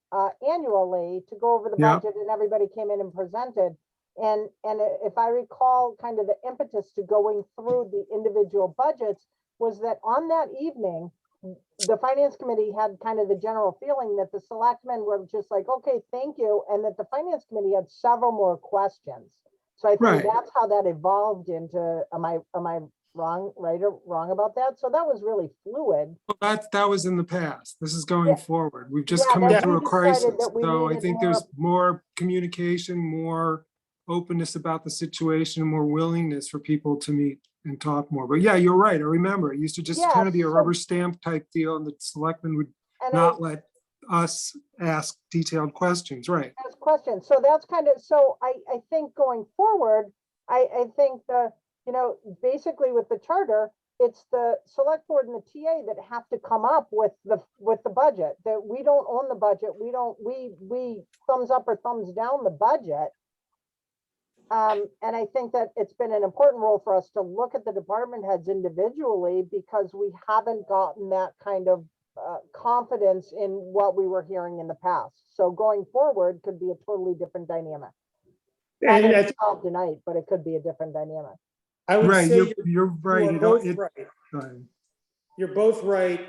Speaker 5: annually to go over the budget, and everybody came in and presented. And if I recall, kind of the impetus to going through the individual budgets was that on that evening, the finance committee had kind of the general feeling that the selectmen were just like, okay, thank you. And that the finance committee had several more questions. So I think that's how that evolved into, am I wrong, right or wrong about that? So that was really fluid.
Speaker 3: Well, that was in the past. This is going forward. We've just
Speaker 5: Yeah,
Speaker 3: come
Speaker 5: that
Speaker 3: through a
Speaker 5: we decided
Speaker 3: crisis.
Speaker 5: that we
Speaker 3: So I
Speaker 5: needed
Speaker 3: think
Speaker 5: more-
Speaker 3: there's more communication, more openness about the situation, and more willingness for people to meet and talk more. But yeah, you're right. I remember it used to just
Speaker 5: Yeah,
Speaker 3: kind of be a
Speaker 5: so-
Speaker 3: rubber stamp type deal, and the selectmen would
Speaker 5: And
Speaker 3: not let us ask detailed questions, right?
Speaker 5: Ask questions. So that's kind of, so I think going forward, I think basically with the charter, it's the select board and the TA that have to come up with the budget, that we don't own the budget. We thumbs up or thumbs down the budget. And I think that it's been an important role for us to look at the department heads individually because we haven't gotten that kind of confidence in what we were hearing in the past. So going forward could be a totally different dynamic. Not
Speaker 2: And I
Speaker 5: as solved tonight, but it could be a different dynamic.
Speaker 2: I would
Speaker 3: Right,
Speaker 2: say
Speaker 3: you're right.
Speaker 2: you are
Speaker 3: You
Speaker 2: both
Speaker 3: don't,
Speaker 2: right.
Speaker 3: go ahead.
Speaker 2: You're both right.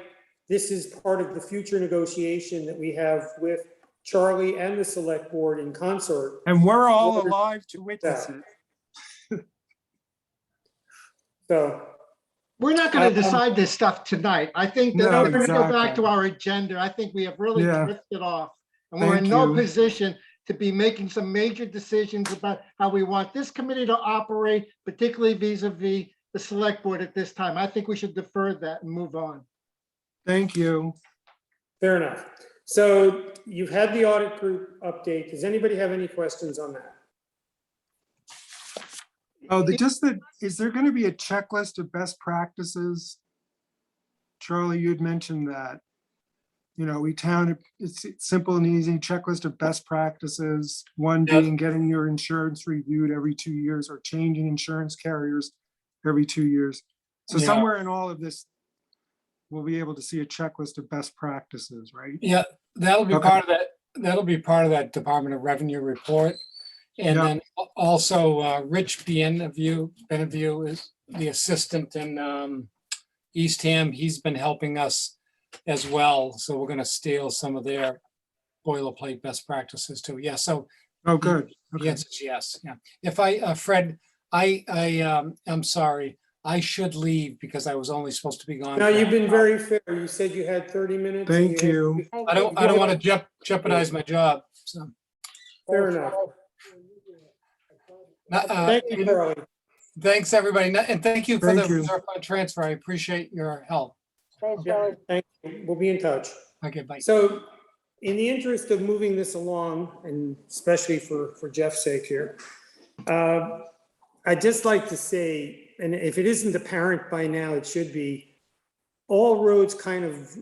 Speaker 2: This is part of the future negotiation that we have with Charlie and the select board in concert.
Speaker 3: And we're all
Speaker 2: Whether-
Speaker 3: alive to witness it.
Speaker 2: So,
Speaker 8: We're not going to decide this stuff tonight. I think that
Speaker 3: No,
Speaker 8: we're going to go back
Speaker 3: exactly.
Speaker 8: to our agenda. I think we have really
Speaker 3: Yeah.
Speaker 8: drifted off. And we're in
Speaker 3: Thank
Speaker 8: no
Speaker 3: you.
Speaker 8: position to be making some major decisions about how we want this committee to operate, particularly vis-a-vis the select board at this time. I think we should defer that and move on.
Speaker 3: Thank you.
Speaker 2: fair enough. So you've had the audit group update. Does anybody have any questions on that?
Speaker 3: Oh, is there gonna be a checklist of best practices? Charlie, you had mentioned that. It's simple and easy checklist of best practices. One
Speaker 4: Yeah.
Speaker 3: being getting your insurance reviewed every 2 years or changing insurance carriers every 2 years. So
Speaker 4: Yeah.
Speaker 3: somewhere in all of this, we'll be able to see a checklist of best practices, right?
Speaker 4: Yeah, that'll be
Speaker 3: Okay.
Speaker 4: part of that. That'll be part of that Department of Revenue report. And
Speaker 3: Yeah.
Speaker 4: then also Rich Benevue is the assistant in Eastham. He's been helping us as well. So we're going to steal some of their boilerplate best practices too. Yeah, so
Speaker 3: Oh, good.
Speaker 4: the
Speaker 3: Okay.
Speaker 4: answer is yes. Yeah. If Fred, I'm sorry. I should leave because I was only supposed to be gone.
Speaker 2: Now,
Speaker 4: for
Speaker 2: you've been
Speaker 4: half an hour.
Speaker 2: very fair. You said you had 30 minutes. and
Speaker 3: Thank
Speaker 2: had-
Speaker 3: you.
Speaker 5: Thank
Speaker 4: I don't want to jeopardize my job. So,
Speaker 2: Fair
Speaker 5: Thanks,
Speaker 2: enough.
Speaker 5: Charlie.
Speaker 2: Thank you, Charlie.
Speaker 4: thanks, everybody. And thank you for the
Speaker 3: Thank you.
Speaker 4: reserve fund transfer. I appreciate your help.
Speaker 5: Thanks,
Speaker 2: Yeah,
Speaker 5: Charlie.
Speaker 2: thank you. We'll be in touch.
Speaker 4: Okay, bye.
Speaker 2: So in the interest of moving this along, and especially for Jeff's sake here, I'd just like to say, and if it isn't apparent by now, it should be, all roads kind of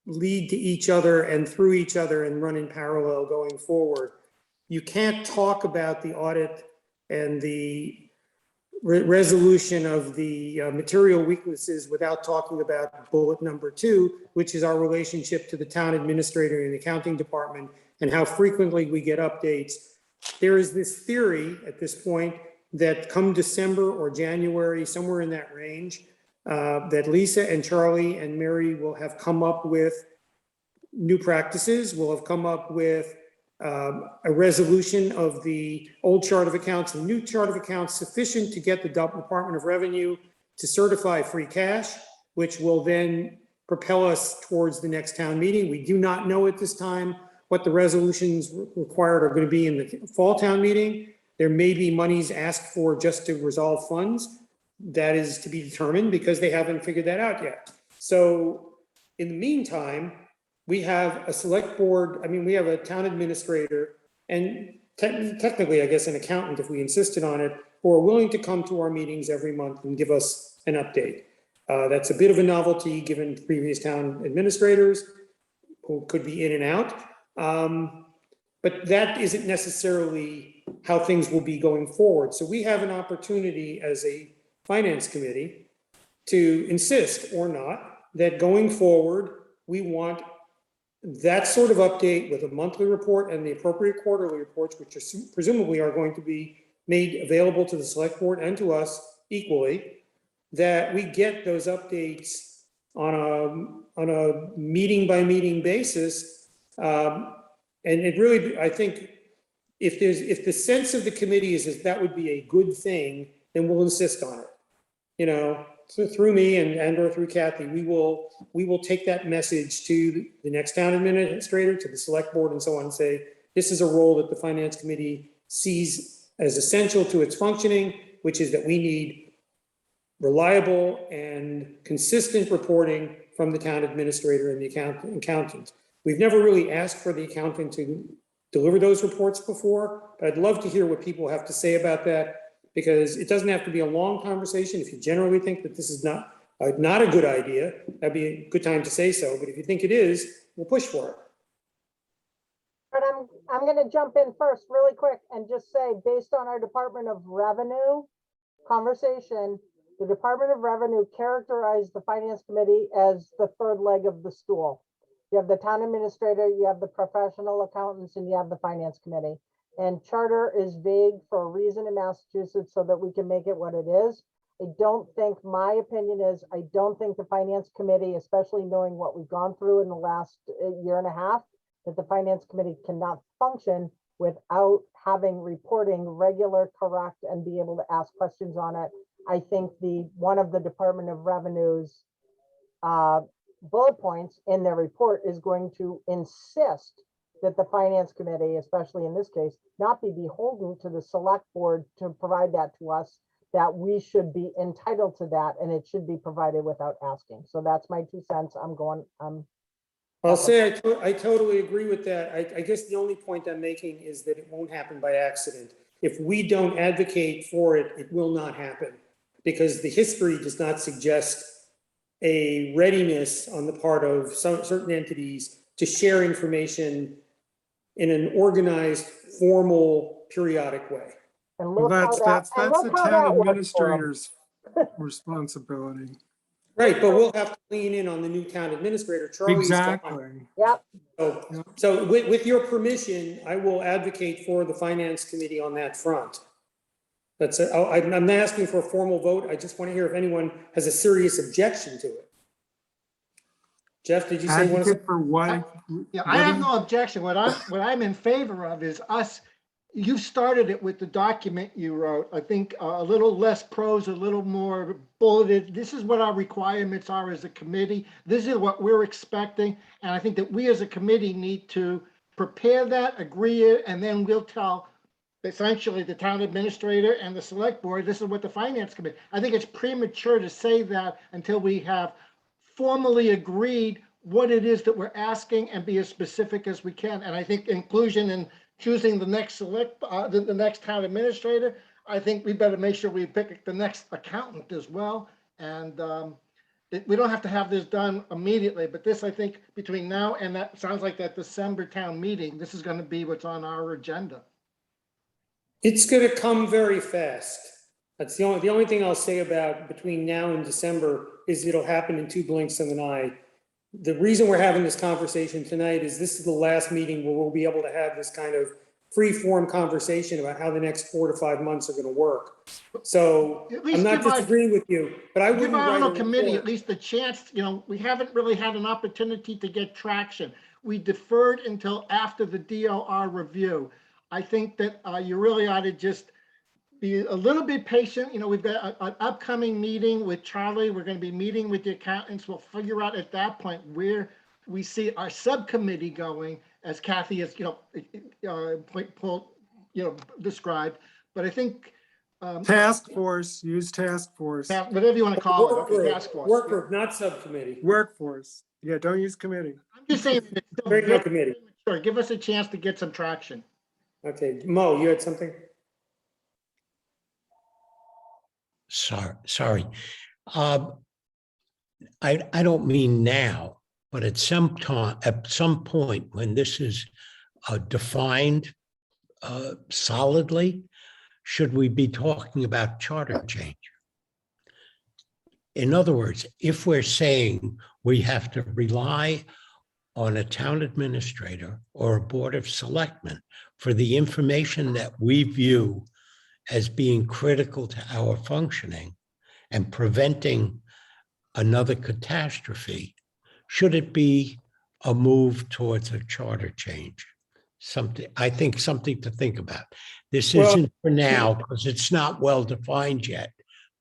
Speaker 2: lead to each other and through each other and run in parallel going forward. You can't talk about the audit and the resolution of the material weaknesses without talking about bullet number 2, which is our relationship to the town administrator and the accounting department and how frequently we get updates. There is this theory at this point that come December or January, somewhere in that range, that Lisa and Charlie and Mary will have come up with new practices, will have come up with a resolution of the old chart of accounts and new chart of accounts sufficient to get the Department of Revenue to certify free cash, which will then propel us towards the next town meeting. We do not know at this time what the resolutions required are going to be in the fall town meeting. There may be monies asked for just to resolve funds. That is to be determined because they haven't figured that out yet. So in the meantime, we have a select board, we have a town administrator and technically, I guess, an accountant, if we insisted on it, who are willing to come to our meetings every month and give us an update. That's a bit of a novelty given previous town administrators who could be in and out. But that isn't necessarily how things will be going forward. So we have an opportunity as a finance committee to insist or not that going forward, we want that sort of update with a monthly report and the appropriate quarterly reports, which are presumably are going to be made available to the select board and to us equally, that we get those updates on a meeting by meeting basis. And it really, I think, if the sense of the committee is that would be a good thing, then we'll insist on it. So through me and or through Kathy, we will take that message to the next town administrator, to the select board and so on, and say, this is a role that the finance committee sees as essential to its functioning, which is that we need reliable and consistent reporting from the town administrator and the accountant. We've never really asked for the accountant to deliver those reports before. But I'd love to hear what people have to say about that, because it doesn't have to be a long conversation. If you generally think that this is not a good idea, that'd be a good time to say so. But if you think it is, we'll push for it.
Speaker 5: But I'm gonna jump in first really quick and just say, based on our Department of Revenue conversation, the Department of Revenue characterized the Finance Committee as the third leg of the stool. You have the town administrator, you have the professional accountants, and you have the Finance Committee. And charter is vague for a reason in Massachusetts so that we can make it what it is. I don't think, my opinion is, I don't think the Finance Committee, especially knowing what we've gone through in the last year and a half, that the Finance Committee cannot function without having reporting regular, correct, and be able to ask questions on it. I think one of the Department of Revenue's bullet points in their report is going to insist that the Finance Committee, especially in this case, not be beholden to the Select Board to provide that to us, that we should be entitled to that, and it should be provided without asking. So that's my 2 cents.
Speaker 2: I'll say I totally agree with that. I guess the only point I'm making is that it won't happen by accident. If we don't advocate for it, it will not happen, because the history does not suggest a readiness on the part of certain entities to share information in an organized, formal, periodic way.
Speaker 5: And
Speaker 3: Well,
Speaker 5: look how
Speaker 3: that's
Speaker 5: and
Speaker 3: the
Speaker 5: look how
Speaker 3: town
Speaker 5: that worked for 'em.
Speaker 3: administrator's responsibility.
Speaker 2: Right, but we'll have to lean in on the new town administrator, Charlie's gone.
Speaker 3: Exactly.
Speaker 5: Yep,
Speaker 2: So with your permission, I will advocate for the Finance Committee on that front. I'm not asking for a formal vote. I just want to hear if anyone has a serious objection to it. Jeff, did you say you want to?
Speaker 3: Advocate for what?
Speaker 8: Yeah, I have no objection. What I'm in favor of is us, you started it with the document you wrote. I think a little less prose, a little more bulleted. This is what our requirements are as a committee. This is what we're expecting. And I think that we as a committee need to prepare that, agree it, and then we'll tell essentially the town administrator and the select board, this is what the Finance Committee. I think it's premature to say that until we have formally agreed what it is that we're asking and be as specific as we can. And I think inclusion in choosing the next the next town administrator, I think we better make sure we pick the next accountant as well. And we don't have to have this done immediately, but this, I think, between now and that sounds like that December town meeting, this is going to be what's on our agenda.
Speaker 2: It's going to come very fast. That's the only thing I'll say about between now and December is it'll happen in 2 blinks of an eye. The reason we're having this conversation tonight is this is the last meeting where we'll be able to have this kind of free-form conversation about how the next 4 to 5 months are going to work. So I'm not disagreeing with you, but I wouldn't write a
Speaker 8: committee
Speaker 2: report.
Speaker 8: at least the chance, we haven't really had an opportunity to get traction. We deferred until after the DOR review. I think that you really ought to just be a little bit patient. We've got an upcoming meeting with Charlie. We're going to be meeting with the accountants. We'll figure out at that point where we see our subcommittee going, as Kathy has, described. But I think
Speaker 3: Task force, use task force.
Speaker 8: whatever you want to call it, okay, task force.
Speaker 2: Work group, not subcommittee.
Speaker 3: Workforce. Yeah, don't use committee.
Speaker 8: I'm just saying,
Speaker 2: Very no committee.
Speaker 8: sure, give us a chance to get some traction.
Speaker 2: Okay, Mo, you had something?
Speaker 7: Sorry. I don't mean now, but at some point when this is defined solidly, should we be talking about charter change? In other words, if we're saying we have to rely on a town administrator or a board of selectmen for the information that we view as being critical to our functioning and preventing another catastrophe, should it be a move towards a charter change? I think something to think about. This isn't for now because it's not well defined yet.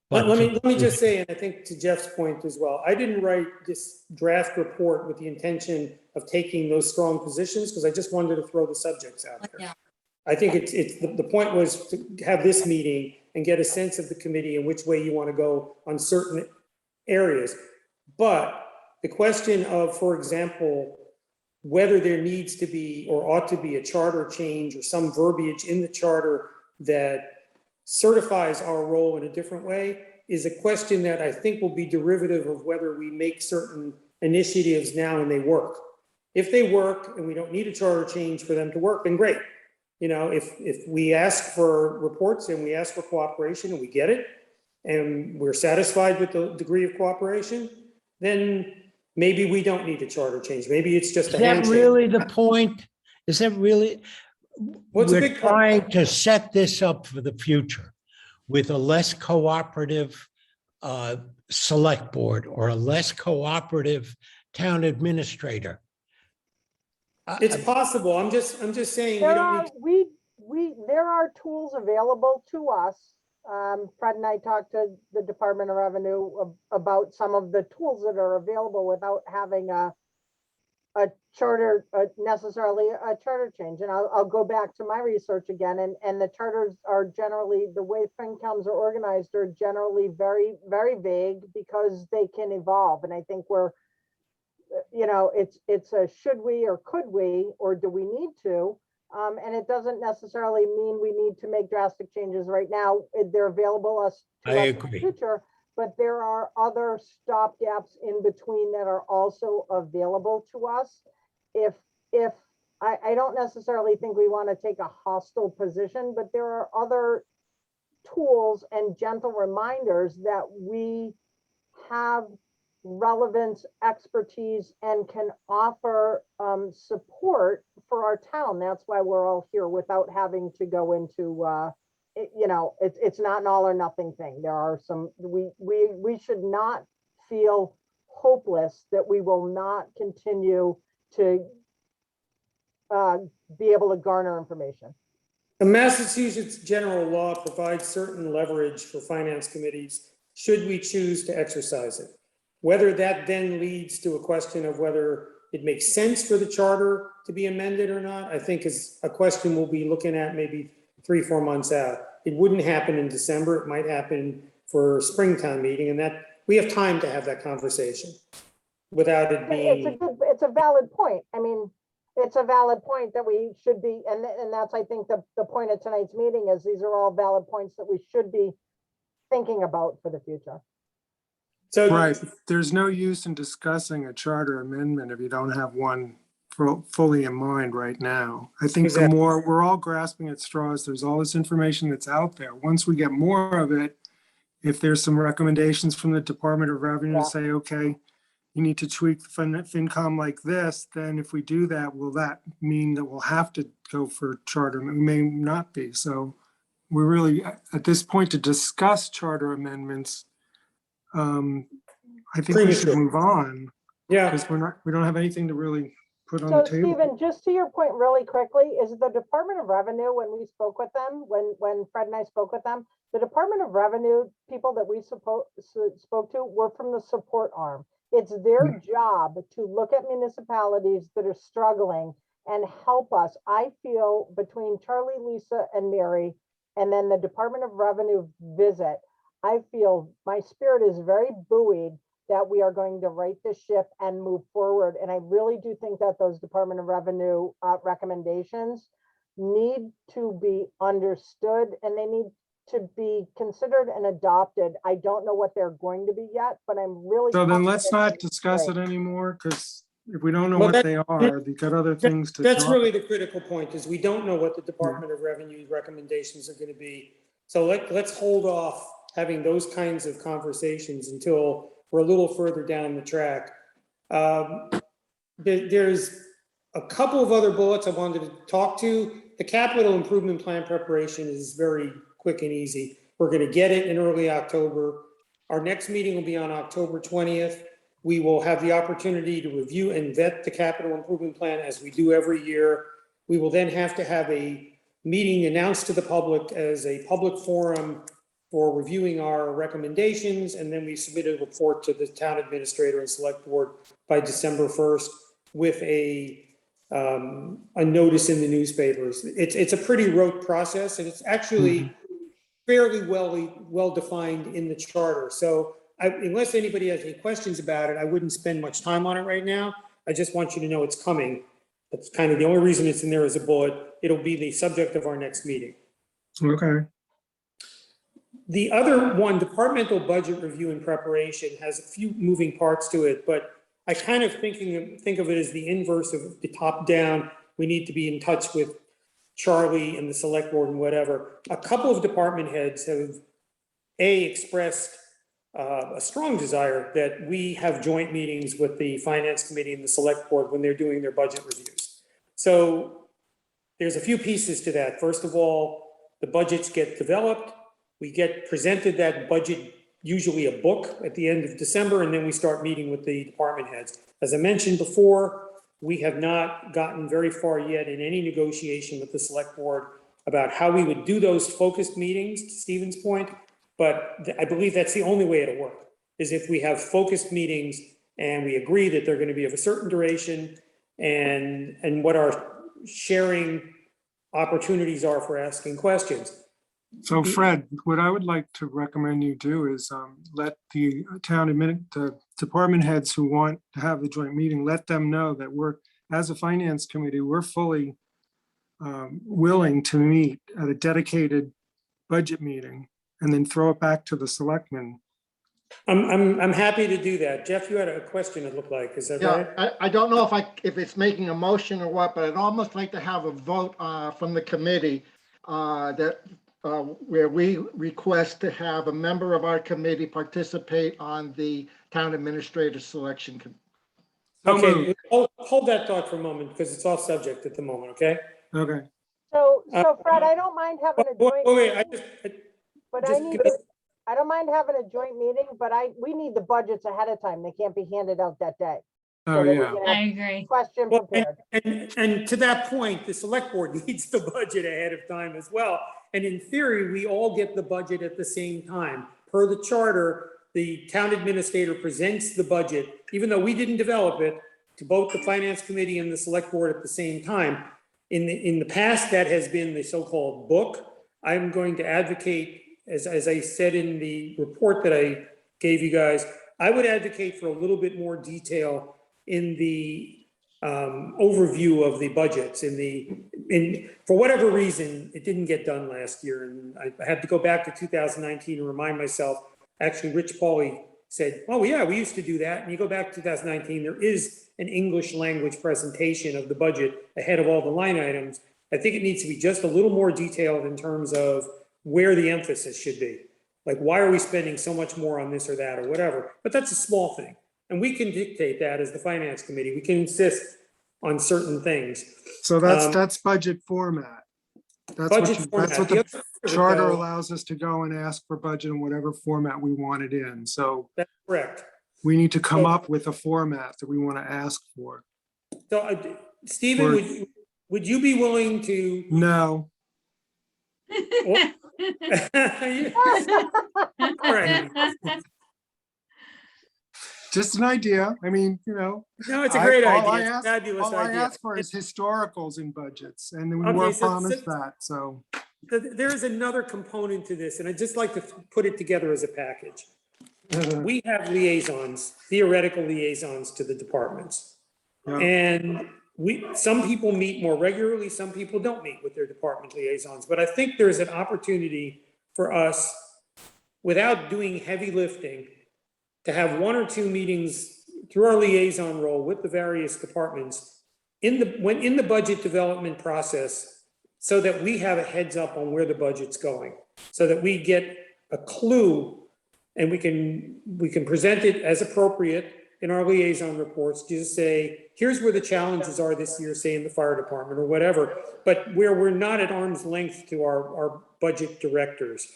Speaker 7: But
Speaker 2: let me just say, and I think to Jeff's point as well, I didn't write this draft report with the intention of taking those strong positions because I just wanted to throw the subjects out there. I think the point was to have this meeting and get a sense of the committee and which way you want to go on certain areas. But the question of, for example, whether there needs to be or ought to be a charter change or some verbiage in the charter that certifies our role in a different way is a question that I think will be derivative of whether we make certain initiatives now and they work. If they work and we don't need a charter change for them to work, then great. You know, if we ask for reports and we ask for cooperation and we get it, and we're satisfied with the degree of cooperation, then maybe we don't need a charter change. Maybe it's just
Speaker 7: Is
Speaker 2: a
Speaker 7: that
Speaker 2: handshake.
Speaker 7: really the point? Is that really?
Speaker 2: What's a
Speaker 7: We're
Speaker 2: big part?
Speaker 7: trying to set this up for the future with a less cooperative select board or a less cooperative town administrator.
Speaker 2: It's possible. I'm just saying we
Speaker 5: There
Speaker 2: don't
Speaker 5: are,
Speaker 2: need.
Speaker 5: there are tools available to us. Fred and I talked to the Department of Revenue about some of the tools that are available without having a charter, necessarily a charter change. And I'll go back to my research again, and the charters are generally, the way FinComs are organized are generally very, very vague because they can evolve. And I think we're, you know, it's a should we or could we, or do we need to? And it doesn't necessarily mean we need to make drastic changes right now. They're available to us
Speaker 7: I
Speaker 5: in the
Speaker 7: agree.
Speaker 5: future, but there are other stopgaps in between that are also available to us. If I don't necessarily think we want to take a hostile position, but there are other tools and gentle reminders that we have relevance, expertise, and can offer support for our town. That's why we're all here without having to go into, you know, it's not an all or nothing thing. There are some, we should not feel hopeless that we will not continue to be able to garner information.
Speaker 2: The Massachusetts general law provides certain leverage for finance committees should we choose to exercise it. Whether that then leads to a question of whether it makes sense for the charter to be amended or not, I think is a question we'll be looking at maybe 3-4 months out. It wouldn't happen in December. It might happen for springtime meeting, and that we have time to have that conversation without it being.
Speaker 5: It's a valid point. I mean, it's a valid point that we should be, and that's, I think, the point of tonight's meeting is these are all valid points that we should be thinking about for the future.
Speaker 2: So
Speaker 3: Right, there's no use in discussing a charter amendment if you don't have one fully in mind right now. I think the
Speaker 2: Exactly.
Speaker 3: more, we're all grasping at straws, there's all this information that's out there. Once we get more of it, if there's some recommendations from the Department of Revenue
Speaker 5: Yeah.
Speaker 3: to say, okay, you need to tweak the FinCom like this, then if we do that, will that mean that we'll have to go for charter? It may not be. So we're really, at this point, to discuss charter amendments, I think we should
Speaker 2: Premature.
Speaker 3: move on
Speaker 2: yeah,
Speaker 3: because we don't have anything to really put on
Speaker 5: So
Speaker 3: the table.
Speaker 5: Stephen, just to your point really quickly, is the Department of Revenue, when we spoke with them, when Fred and I spoke with them, the Department of Revenue people that we spoke to were from the support arm. It's their job to look at municipalities that are struggling and help us. I feel between Charlie, Lisa, and Mary, and then the Department of Revenue visit, I feel my spirit is very buoyed that we are going to right the ship and move forward. And I really do think that those Department of Revenue recommendations need to be understood and they need to be considered and adopted. I don't know what they're going to be yet, but I'm really.
Speaker 3: So then let's
Speaker 5: confident
Speaker 3: not discuss it anymore because if we don't know
Speaker 2: Well,
Speaker 3: what they are, we've got other things to
Speaker 2: that's
Speaker 3: talk.
Speaker 2: really the critical point is we don't know what the Department of Revenue's recommendations are going to be. So let's hold off having those kinds of conversations until we're a little further down the track. There's a couple of other bullets I wanted to talk to. The capital improvement plan preparation is very quick and easy. We're going to get it in early October. Our next meeting will be on October 20th. We will have the opportunity to review and vet the capital improvement plan as we do every year. We will then have to have a meeting announced to the public as a public forum for reviewing our recommendations, and then we submit a report to the town administrator and select board by December 1st with a notice in the newspapers. It's a pretty rote process, and it's actually fairly well defined in the charter. So unless anybody has any questions about it, I wouldn't spend much time on it right now. I just want you to know it's coming. That's kind of the only reason it's in there as a bullet. It'll be the subject of our next meeting.
Speaker 3: Okay.
Speaker 2: The other one, departmental budget review and preparation, has a few moving parts to it, but I kind of think of it as the inverse of the top down. We need to be in touch with Charlie and the select board and whatever. A couple of department heads have expressed a strong desire that we have joint meetings with the finance committee and the select board when they're doing their budget reviews. So there's a few pieces to that. First of all, the budgets get developed. We get presented that budget, usually a book at the end of December, and then we start meeting with the department heads. As I mentioned before, we have not gotten very far yet in any negotiation with the select board about how we would do those focused meetings, to Stephen's point. But I believe that's the only way it'll work, is if we have focused meetings and we agree that they're going to be of a certain duration and what our sharing opportunities are for asking questions.
Speaker 3: So Fred, what I would like to recommend you do is let the the department heads who want to have the joint meeting, let them know that we're, as a finance committee, we're fully willing to meet at a dedicated budget meeting and then throw it back to the selectmen.
Speaker 2: I'm happy to do that. Jeff, you had a question, it looked like, is that right?
Speaker 8: Yeah, I don't know if it's making a motion or what, but I'd almost like to have a vote from the committee where we request to have a member of our committee participate on the town administrator selection.
Speaker 2: Okay, hold that thought for a moment because it's off subject at the moment, okay?
Speaker 3: Okay.
Speaker 5: So Fred, I don't mind having a joint.
Speaker 2: Wait,
Speaker 5: meeting, But I don't mind having a joint meeting, but we need the budgets ahead of time. They can't be handed out that day.
Speaker 3: Oh,
Speaker 5: that we
Speaker 3: yeah.
Speaker 5: can
Speaker 6: I
Speaker 5: have
Speaker 6: agree.
Speaker 5: Question
Speaker 2: Well,
Speaker 5: prepared.
Speaker 2: and to that point, the select board needs the budget ahead of time as well. And in theory, we all get the budget at the same time. Per the charter, the town administrator presents the budget, even though we didn't develop it, to both the finance committee and the select board at the same time. In the past, that has been the so-called book. I'm going to advocate, as I said in the report that I gave you guys, I would advocate for a little bit more detail in the overview of the budgets. For whatever reason, it didn't get done last year, and I had to go back to 2019 and remind myself. Actually, Rich Pauly said, "Oh yeah, we used to do that." And you go back to 2019, there is an English language presentation of the budget ahead of all the line items. I think it needs to be just a little more detailed in terms of where the emphasis should be. Like, why are we spending so much more on this or that or whatever? But that's a small thing. And we can dictate that as the finance committee. We can insist on certain things.
Speaker 3: So that's budget format. That's
Speaker 2: Budget
Speaker 3: what
Speaker 2: format.
Speaker 3: the
Speaker 2: The other part of it,
Speaker 3: charter
Speaker 2: though,
Speaker 3: allows us to go and ask for budget in whatever format we want it in. So
Speaker 2: That's correct.
Speaker 3: we need to come up with a format that we want to ask for.
Speaker 2: So, Stephen, would you be willing to?
Speaker 3: No.
Speaker 2: All right.
Speaker 3: Just an idea. I mean,
Speaker 2: No, it's a great
Speaker 3: all I
Speaker 2: idea. It's a fabulous
Speaker 3: all I
Speaker 2: idea.
Speaker 3: ask for is historicals in budgets, and then we
Speaker 2: Okay,
Speaker 3: were
Speaker 2: so-
Speaker 3: promised that, so.
Speaker 2: There is another component to this, and I'd just like to put it together as a package. We have liaisons, theoretical liaisons to the departments.
Speaker 3: Yeah.
Speaker 2: And some people meet more regularly, some people don't meet with their department liaisons. But I think there's an opportunity for us, without doing heavy lifting, to have one or two meetings through our liaison role with the various departments in the budget development process, so that we have a heads up on where the budget's going, so that we get a clue and we can present it as appropriate in our liaison reports, just say, here's where the challenges are this year, say in the fire department or whatever, but where we're not at arm's length to our budget directors.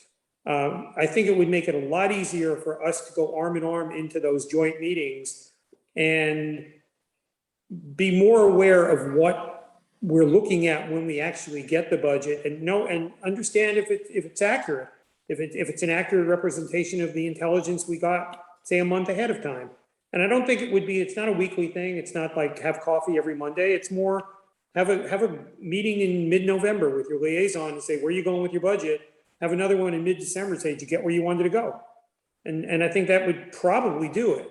Speaker 2: I think it would make it a lot easier for us to go arm in arm into those joint meetings and be more aware of what we're looking at when we actually get the budget, and know and understand if it's accurate, if it's an accurate representation of the intelligence we got, say, a month ahead of time. And I don't think it would be. It's not a weekly thing. It's not like have coffee every Monday. It's more have a meeting in mid-November with your liaison and say, where are you going with your budget? Have another one in mid-December, say, did you get where you wanted to go? And I think that would probably do it.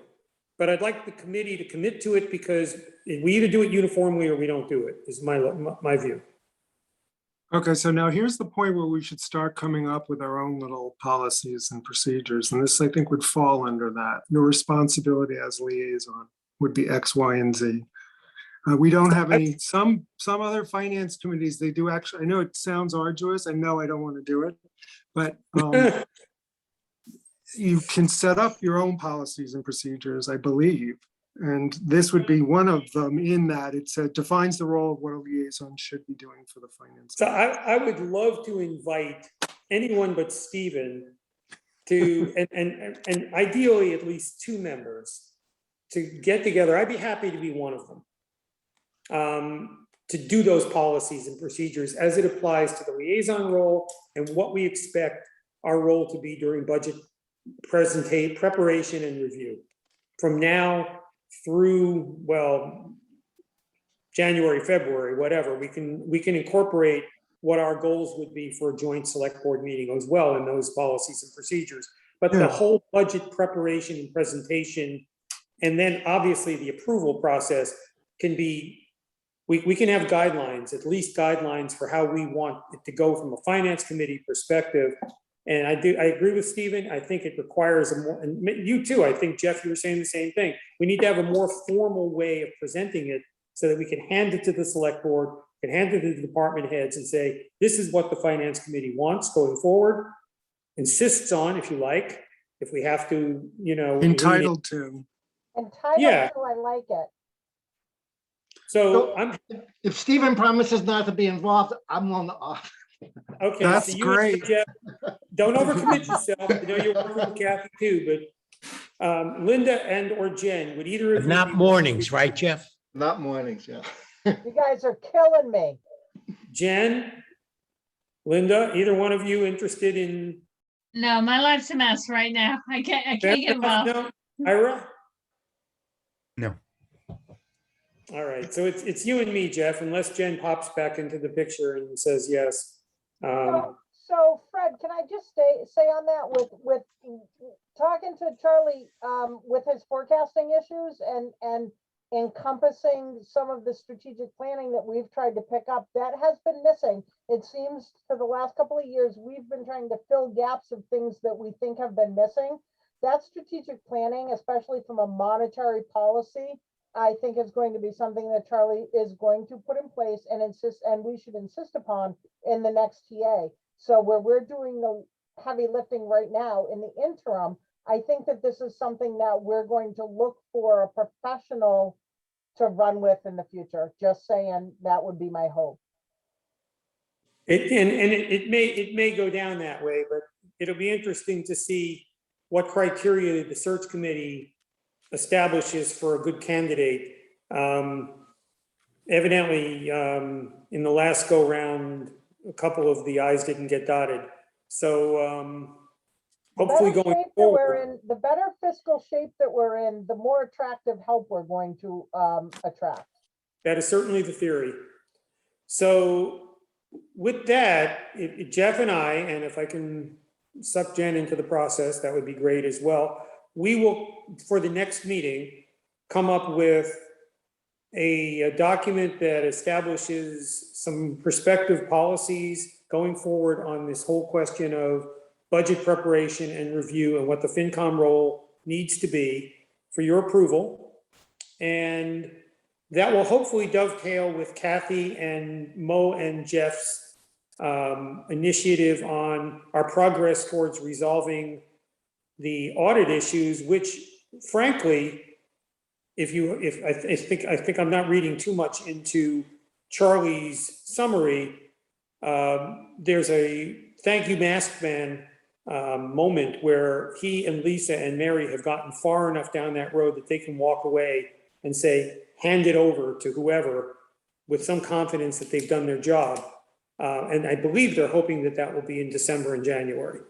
Speaker 2: but I'd like the committee to commit to it because we either do it uniformly or we don't do it, is my view.
Speaker 3: Okay, so now here's the point where we should start coming up with our own little policies and procedures. And this, I think, would fall under that. Your responsibility as liaison would be X, Y, and Z. We don't have any, some other finance committees, they do actually, I know it sounds arduous. I know I don't want to do it, but you can set up your own policies and procedures, I believe. And this would be one of them in that it said defines the role of what a liaison should be doing for the finance.
Speaker 2: So I would love to invite anyone but Stephen to, and ideally at least 2 members to get together. I'd be happy to be one of them. To do those policies and procedures as it applies to the liaison role and what we expect our role to be during budget preparation and review. From now through, well, January, February, whatever, we can incorporate what our goals would be for a joint select board meeting as well in those policies and procedures. But the whole budget preparation and presentation, and then obviously the approval process can be, we can have guidelines, at least guidelines for how we want it to go from a finance committee perspective. And I agree with Stephen. I think it requires a more, and you too, I think, Jeff, you were saying the same thing. We need to have a more formal way of presenting it so that we can hand it to the select board, can hand it to the department heads and say, this is what the finance committee wants going forward, insists on, if you like, if we have to, you know.
Speaker 3: Entitled to.
Speaker 5: Entitled
Speaker 2: Yeah.
Speaker 5: to, I like it.
Speaker 2: So
Speaker 8: If Stephen promises not to be involved, I'm on the off.
Speaker 2: okay.
Speaker 3: That's
Speaker 2: so you,
Speaker 3: great.
Speaker 2: Jeff, don't overcommit yourself. I know you're working with Kathy too, but Linda and or Jen, would either of
Speaker 7: But
Speaker 2: you
Speaker 7: not
Speaker 2: be-
Speaker 7: mornings, right, Jeff?
Speaker 8: Not mornings, yeah.
Speaker 5: You guys are killing me.
Speaker 2: Jen, Linda, either one of you interested in?
Speaker 6: No, my life's a mess right now. I can't get involved.
Speaker 2: No? Ira?
Speaker 9: No.
Speaker 2: All right, so it's you and me, Jeff, unless Jen pops back into the picture and says yes.
Speaker 5: So Fred, can I just say on that with talking to Charlie, with his forecasting issues and encompassing some of the strategic planning that we've tried to pick up, that has been missing. It seems for the last couple of years, we've been trying to fill gaps of things that we think have been missing. That strategic planning, especially from a monetary policy, I think is going to be something that Charlie is going to put in place and insist, and we should insist upon in the next TA. So where we're doing the heavy lifting right now in the interim, I think that this is something that we're going to look for a professional to run with in the future. Just saying, that would be my hope.
Speaker 2: It may go down that way, but it'll be interesting to see what criteria the search committee establishes for a good candidate. Evidently, in the last go round, a couple of the I's didn't get dotted. So hopefully
Speaker 5: Better
Speaker 2: going
Speaker 5: shape that we're
Speaker 2: forward,
Speaker 5: in, the better fiscal shape that we're in, the more attractive help we're going to attract.
Speaker 2: that is certainly the theory. So with that, Jeff and I, and if I can suck Jen into the process, that would be great as well. We will, for the next meeting, come up with a document that establishes some prospective policies going forward on this whole question of budget preparation and review and what the FinCom role needs to be for your approval. And that will hopefully dovetail with Kathy and Mo and Jeff's initiative on our progress towards resolving the audit issues, which frankly, I think I'm not reading too much into Charlie's summary. There's a thank you mask man moment where he and Lisa and Mary have gotten far enough down that road that they can walk away and say, hand it over to whoever with some confidence that they've done their job. And I believe they're hoping that that will be in December and January.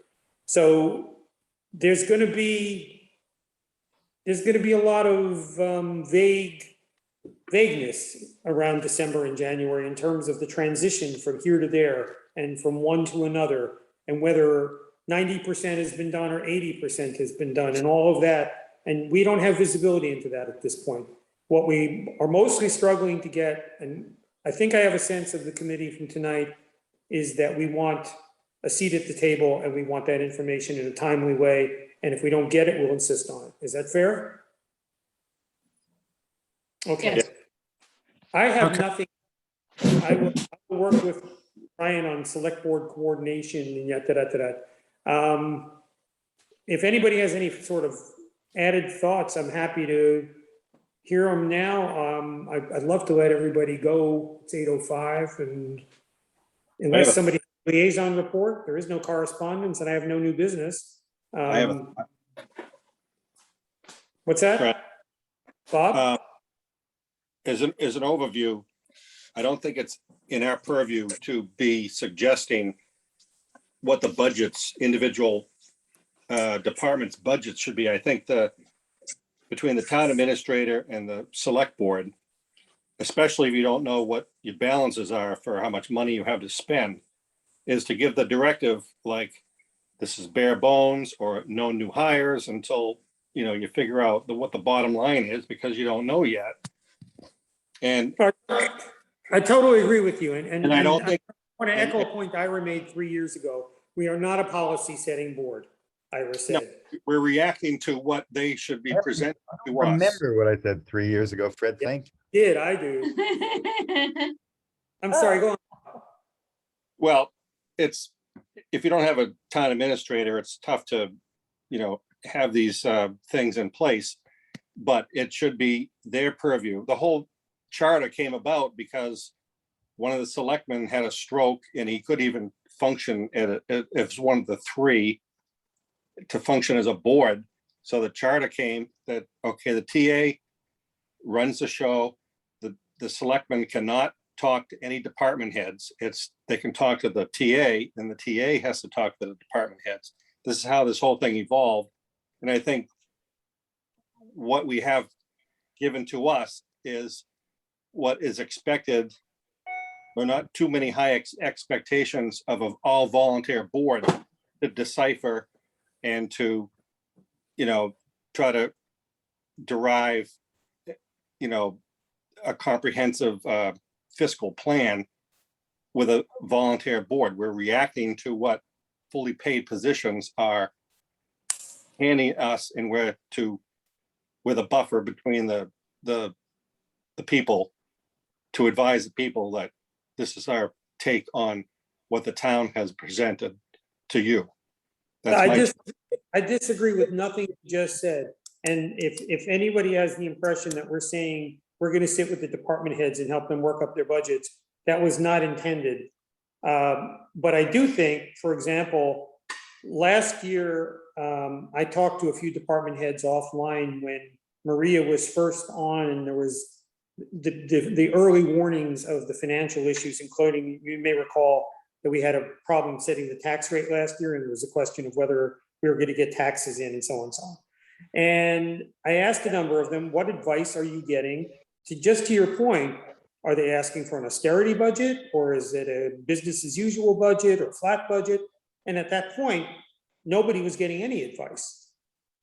Speaker 2: So there's going to be a lot of vagueness around December and January in terms of the transition from here to there and from one to another, and whether 90% has been done or 80% has been done, and all of that And we don't have visibility into that at this point. What we are mostly struggling to get, and I think I have a sense of the committee from tonight, is that we want a seat at the table and we want that information in a timely way. And if we don't get it, we'll insist on it. Is that fair? Okay.
Speaker 6: Yes.
Speaker 2: I have
Speaker 3: Okay.
Speaker 2: nothing. I will work with Ryan on select board coordination and yet, if anybody has any sort of added thoughts, I'm happy to hear them now. I'd love to let everybody go. It's 8:05 and unless somebody has a liaison report, there is no correspondence and I have no new business. What's that? Bob?
Speaker 10: As an overview, I don't think it's in our purview to be suggesting what the budgets, individual departments' budgets should be. I think between the town administrator and the select board, especially if you don't know what your balances are for how much money you have to spend, is to give the directive like this is bare bones or no new hires until you figure out what the bottom line is, because you don't know yet. And
Speaker 2: I totally agree with you.
Speaker 10: and I don't think
Speaker 2: I want to echo a point Ira made 3 years ago. We are not a policy setting board, Ira said.
Speaker 10: we're reacting to what they should be presenting to us.
Speaker 9: Remember what I said 3 years ago, Fred,
Speaker 2: Yeah.
Speaker 9: thank you.
Speaker 2: I do. I'm sorry, go on.
Speaker 10: Well, it's, if you don't have a town administrator, it's tough to, have these things in place, but it should be their purview. The whole charter came about because one of the selectmen had a stroke and he couldn't even function as one of the three to function as a board. So the charter came that, okay, the TA runs the show. The selectmen cannot talk to any department heads. They can talk to the TA, and the TA has to talk to the department heads. This is how this whole thing evolved. And I think what we have given to us is what is expected, or not too many high expectations of an all volunteer board to decipher and to, try to derive, a comprehensive fiscal plan with a volunteer board. We're reacting to what fully paid positions are handing us, and we're with a buffer between the people to advise the people that this is our take on what the town has presented to you.
Speaker 2: I disagree with nothing you just said. And if anybody has the impression that we're saying we're going to sit with the department heads and help them work up their budgets, that was not intended. But I do think, for example, last year, I talked to a few department heads offline when Maria was first on, and there was the early warnings of the financial issues, including, you may recall that we had a problem setting the tax rate last year, and there was a question of whether we were going to get taxes in and so on and so on. And I asked a number of them, what advice are you getting? To your point, are they asking for an austerity budget, or is it a business as usual budget or flat budget? And at that point, nobody was getting any advice.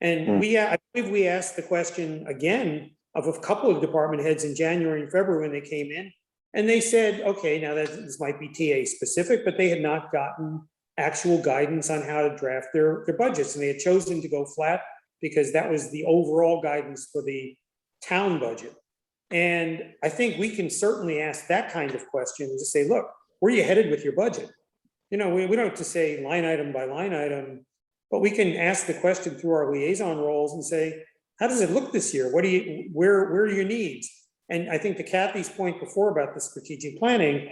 Speaker 2: And I believe we asked the question again of a couple of department heads in January and February when they came in, and they said, okay, now this might be TA specific, but they had not gotten actual guidance on how to draft their budgets, and they had chosen to go flat because that was the overall guidance for the town budget. And I think we can certainly ask that kind of question and just say, look, where are you headed with your budget? We don't have to say line item by line item, but we can ask the question through our liaison roles and say, how does it look this year? Where are your needs? And I think to Kathy's point before about the strategic planning,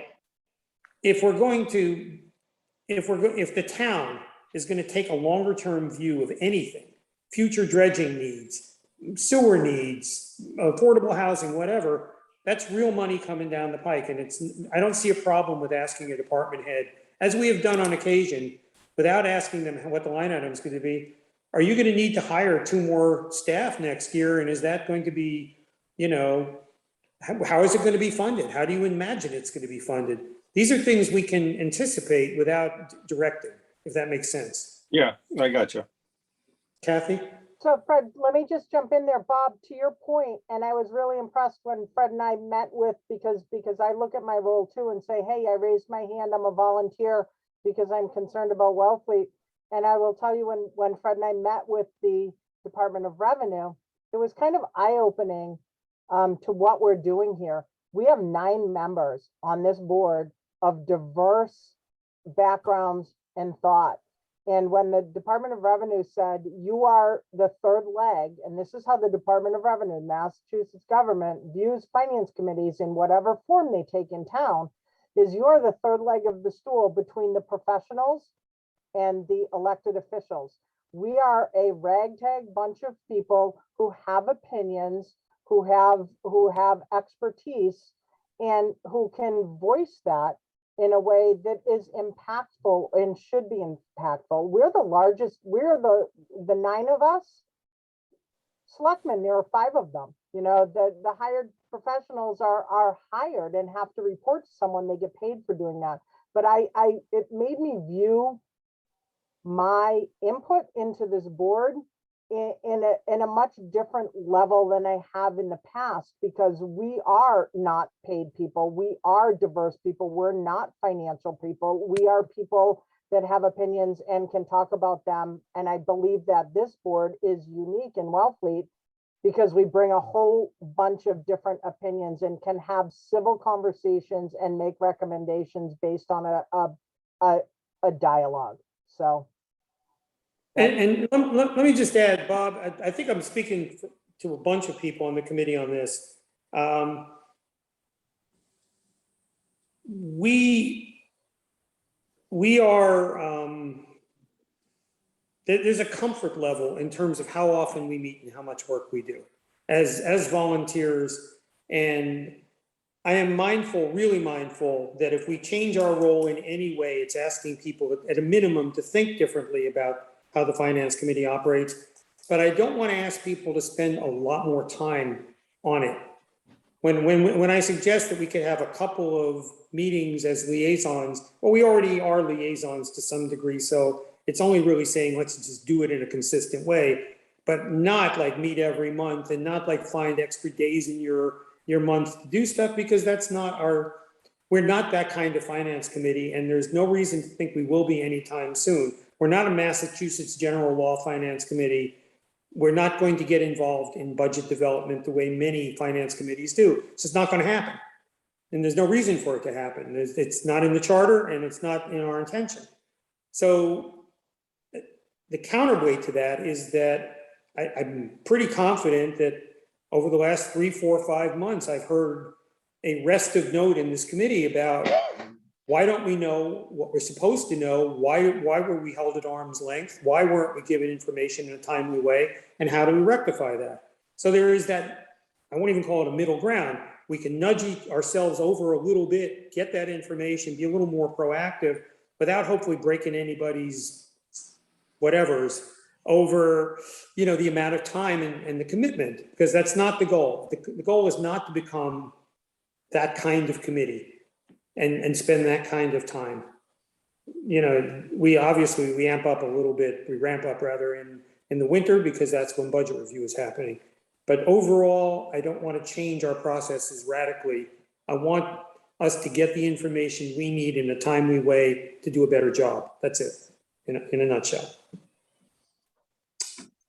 Speaker 2: if the town is going to take a longer term view of anything, future dredging needs, sewer needs, affordable housing, whatever, that's real money coming down the pike. And I don't see a problem with asking a department head, as we have done on occasion, without asking them what the line item is going to be. Are you going to need to hire 2 more staff next year? And is that going to be, how is it going to be funded? How do you imagine it's going to be funded? These are things we can anticipate without directing, if that makes sense.
Speaker 10: Yeah, I got you.
Speaker 2: Kathy?
Speaker 5: So Fred, let me just jump in there, Bob, to your point, and I was really impressed when Fred and I met with, because I look at my role too and say, hey, I raised my hand, I'm a volunteer because I'm concerned about Wellfleet. And I will tell you, when Fred and I met with the Department of Revenue, it was kind of eye-opening to what we're doing here. We have 9 members on this board of diverse backgrounds and thought. And when the Department of Revenue said, you are the third leg, and this is how the Department of Revenue, Massachusetts government views finance committees in whatever form they take in town, is you're the third leg of the stool between the professionals and the elected officials. We are a ragtag bunch of people who have opinions, who have expertise, and who can voice that in a way that is impactful and should be impactful. We're the largest, we're the 9 of us selectmen, there are 5 of them. You know, the hired professionals are hired and have to report to someone, they get paid for doing that. But it made me view my input into this board in a much different level than I have in the past, because we are not paid people. We are diverse people. We're not financial people. We are people that have opinions and can talk about them. And I believe that this board is unique in Wellfleet because we bring a whole bunch of different opinions and can have civil conversations and make recommendations based on a dialogue. So.
Speaker 2: And let me just add, Bob, I think I'm speaking to a bunch of people on the committee on this. We are, there's a comfort level in terms of how often we meet and how much work we do as volunteers. And I am mindful, really mindful, that if we change our role in any way, it's asking people at a minimum to think differently about how the finance committee operates. But I don't want to ask people to spend a lot more time on it. When I suggest that we could have a couple of meetings as liaisons, well, we already are liaisons to some degree, so it's only really saying, let's just do it in a consistent way, but not like meet every month and not like find extra days in your month to do stuff, because that's not we're not that kind of finance committee, and there's no reason to think we will be anytime soon. We're not a Massachusetts general law finance committee. We're not going to get involved in budget development the way many finance committees do. So it's not going to happen. And there's no reason for it to happen. It's not in the charter and it's not in our intention. So the counterweight to that is that I'm pretty confident that over the last 3, 4, 5 months, I've heard a restive note in this committee about why don't we know what we're supposed to know? Why were we held at arm's length? Why weren't we given information in a timely way? And how do we rectify that? So there is that, I won't even call it a middle ground. We can nudge ourselves over a little bit, get that information, be a little more proactive without hopefully breaking anybody's whatevers over, the amount of time and the commitment, because that's not the goal. The goal is not to become that kind of committee and spend that kind of time. We amp up a little bit, we ramp up rather in the winter, because that's when budget review is happening. But overall, I don't want to change our processes radically. I want us to get the information we need in a timely way to do a better job. That's it, in a nutshell.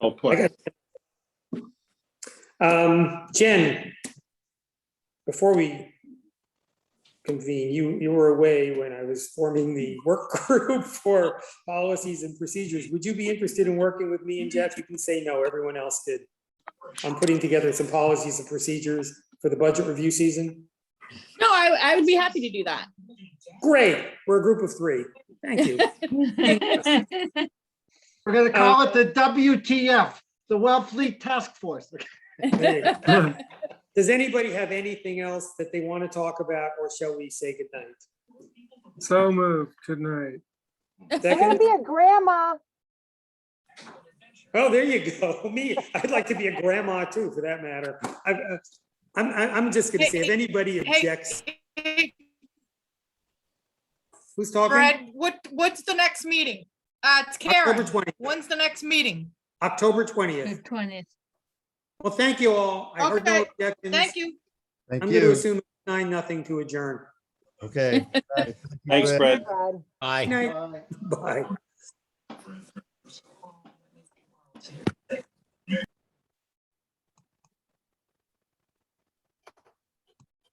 Speaker 10: I'll put.
Speaker 2: Jen, before we convene, you were away when I was forming the work group for policies and procedures. Would you be interested in working with me and Jeff? You can say no, everyone else did. I'm putting together some policies and procedures for the budget review season.
Speaker 11: No, I would be happy to do that.
Speaker 2: Great, we're a group of 3. Thank you.
Speaker 8: We're gonna call it the WTF, the Wellfleet Task Force.
Speaker 2: There you go. Does anybody have anything else that they want to talk about, or shall we say goodnight?
Speaker 3: So moved. Good night.
Speaker 5: I'm gonna be a grandma.
Speaker 2: Oh, there you go. Me, I'd like to be a grandma too, for that matter. I'm just gonna say, if anybody objects, who's talking?
Speaker 1: Fred, what's the next meeting? It's
Speaker 2: October
Speaker 1: Karen.
Speaker 2: 20th.
Speaker 1: When's the next meeting?
Speaker 2: October
Speaker 6: The
Speaker 2: 20th.
Speaker 6: 20th.
Speaker 2: Well, thank you all. I heard no
Speaker 1: Okay,
Speaker 2: objections.
Speaker 1: Thank you.
Speaker 9: Thank
Speaker 2: I'm going to
Speaker 9: you.
Speaker 2: assume it's 9-0 to adjourn.
Speaker 9: Okay. Thank you,
Speaker 10: Thanks,
Speaker 9: Fred.
Speaker 10: Fred.
Speaker 5: Fred.
Speaker 7: Bye.
Speaker 2: Good night. Bye.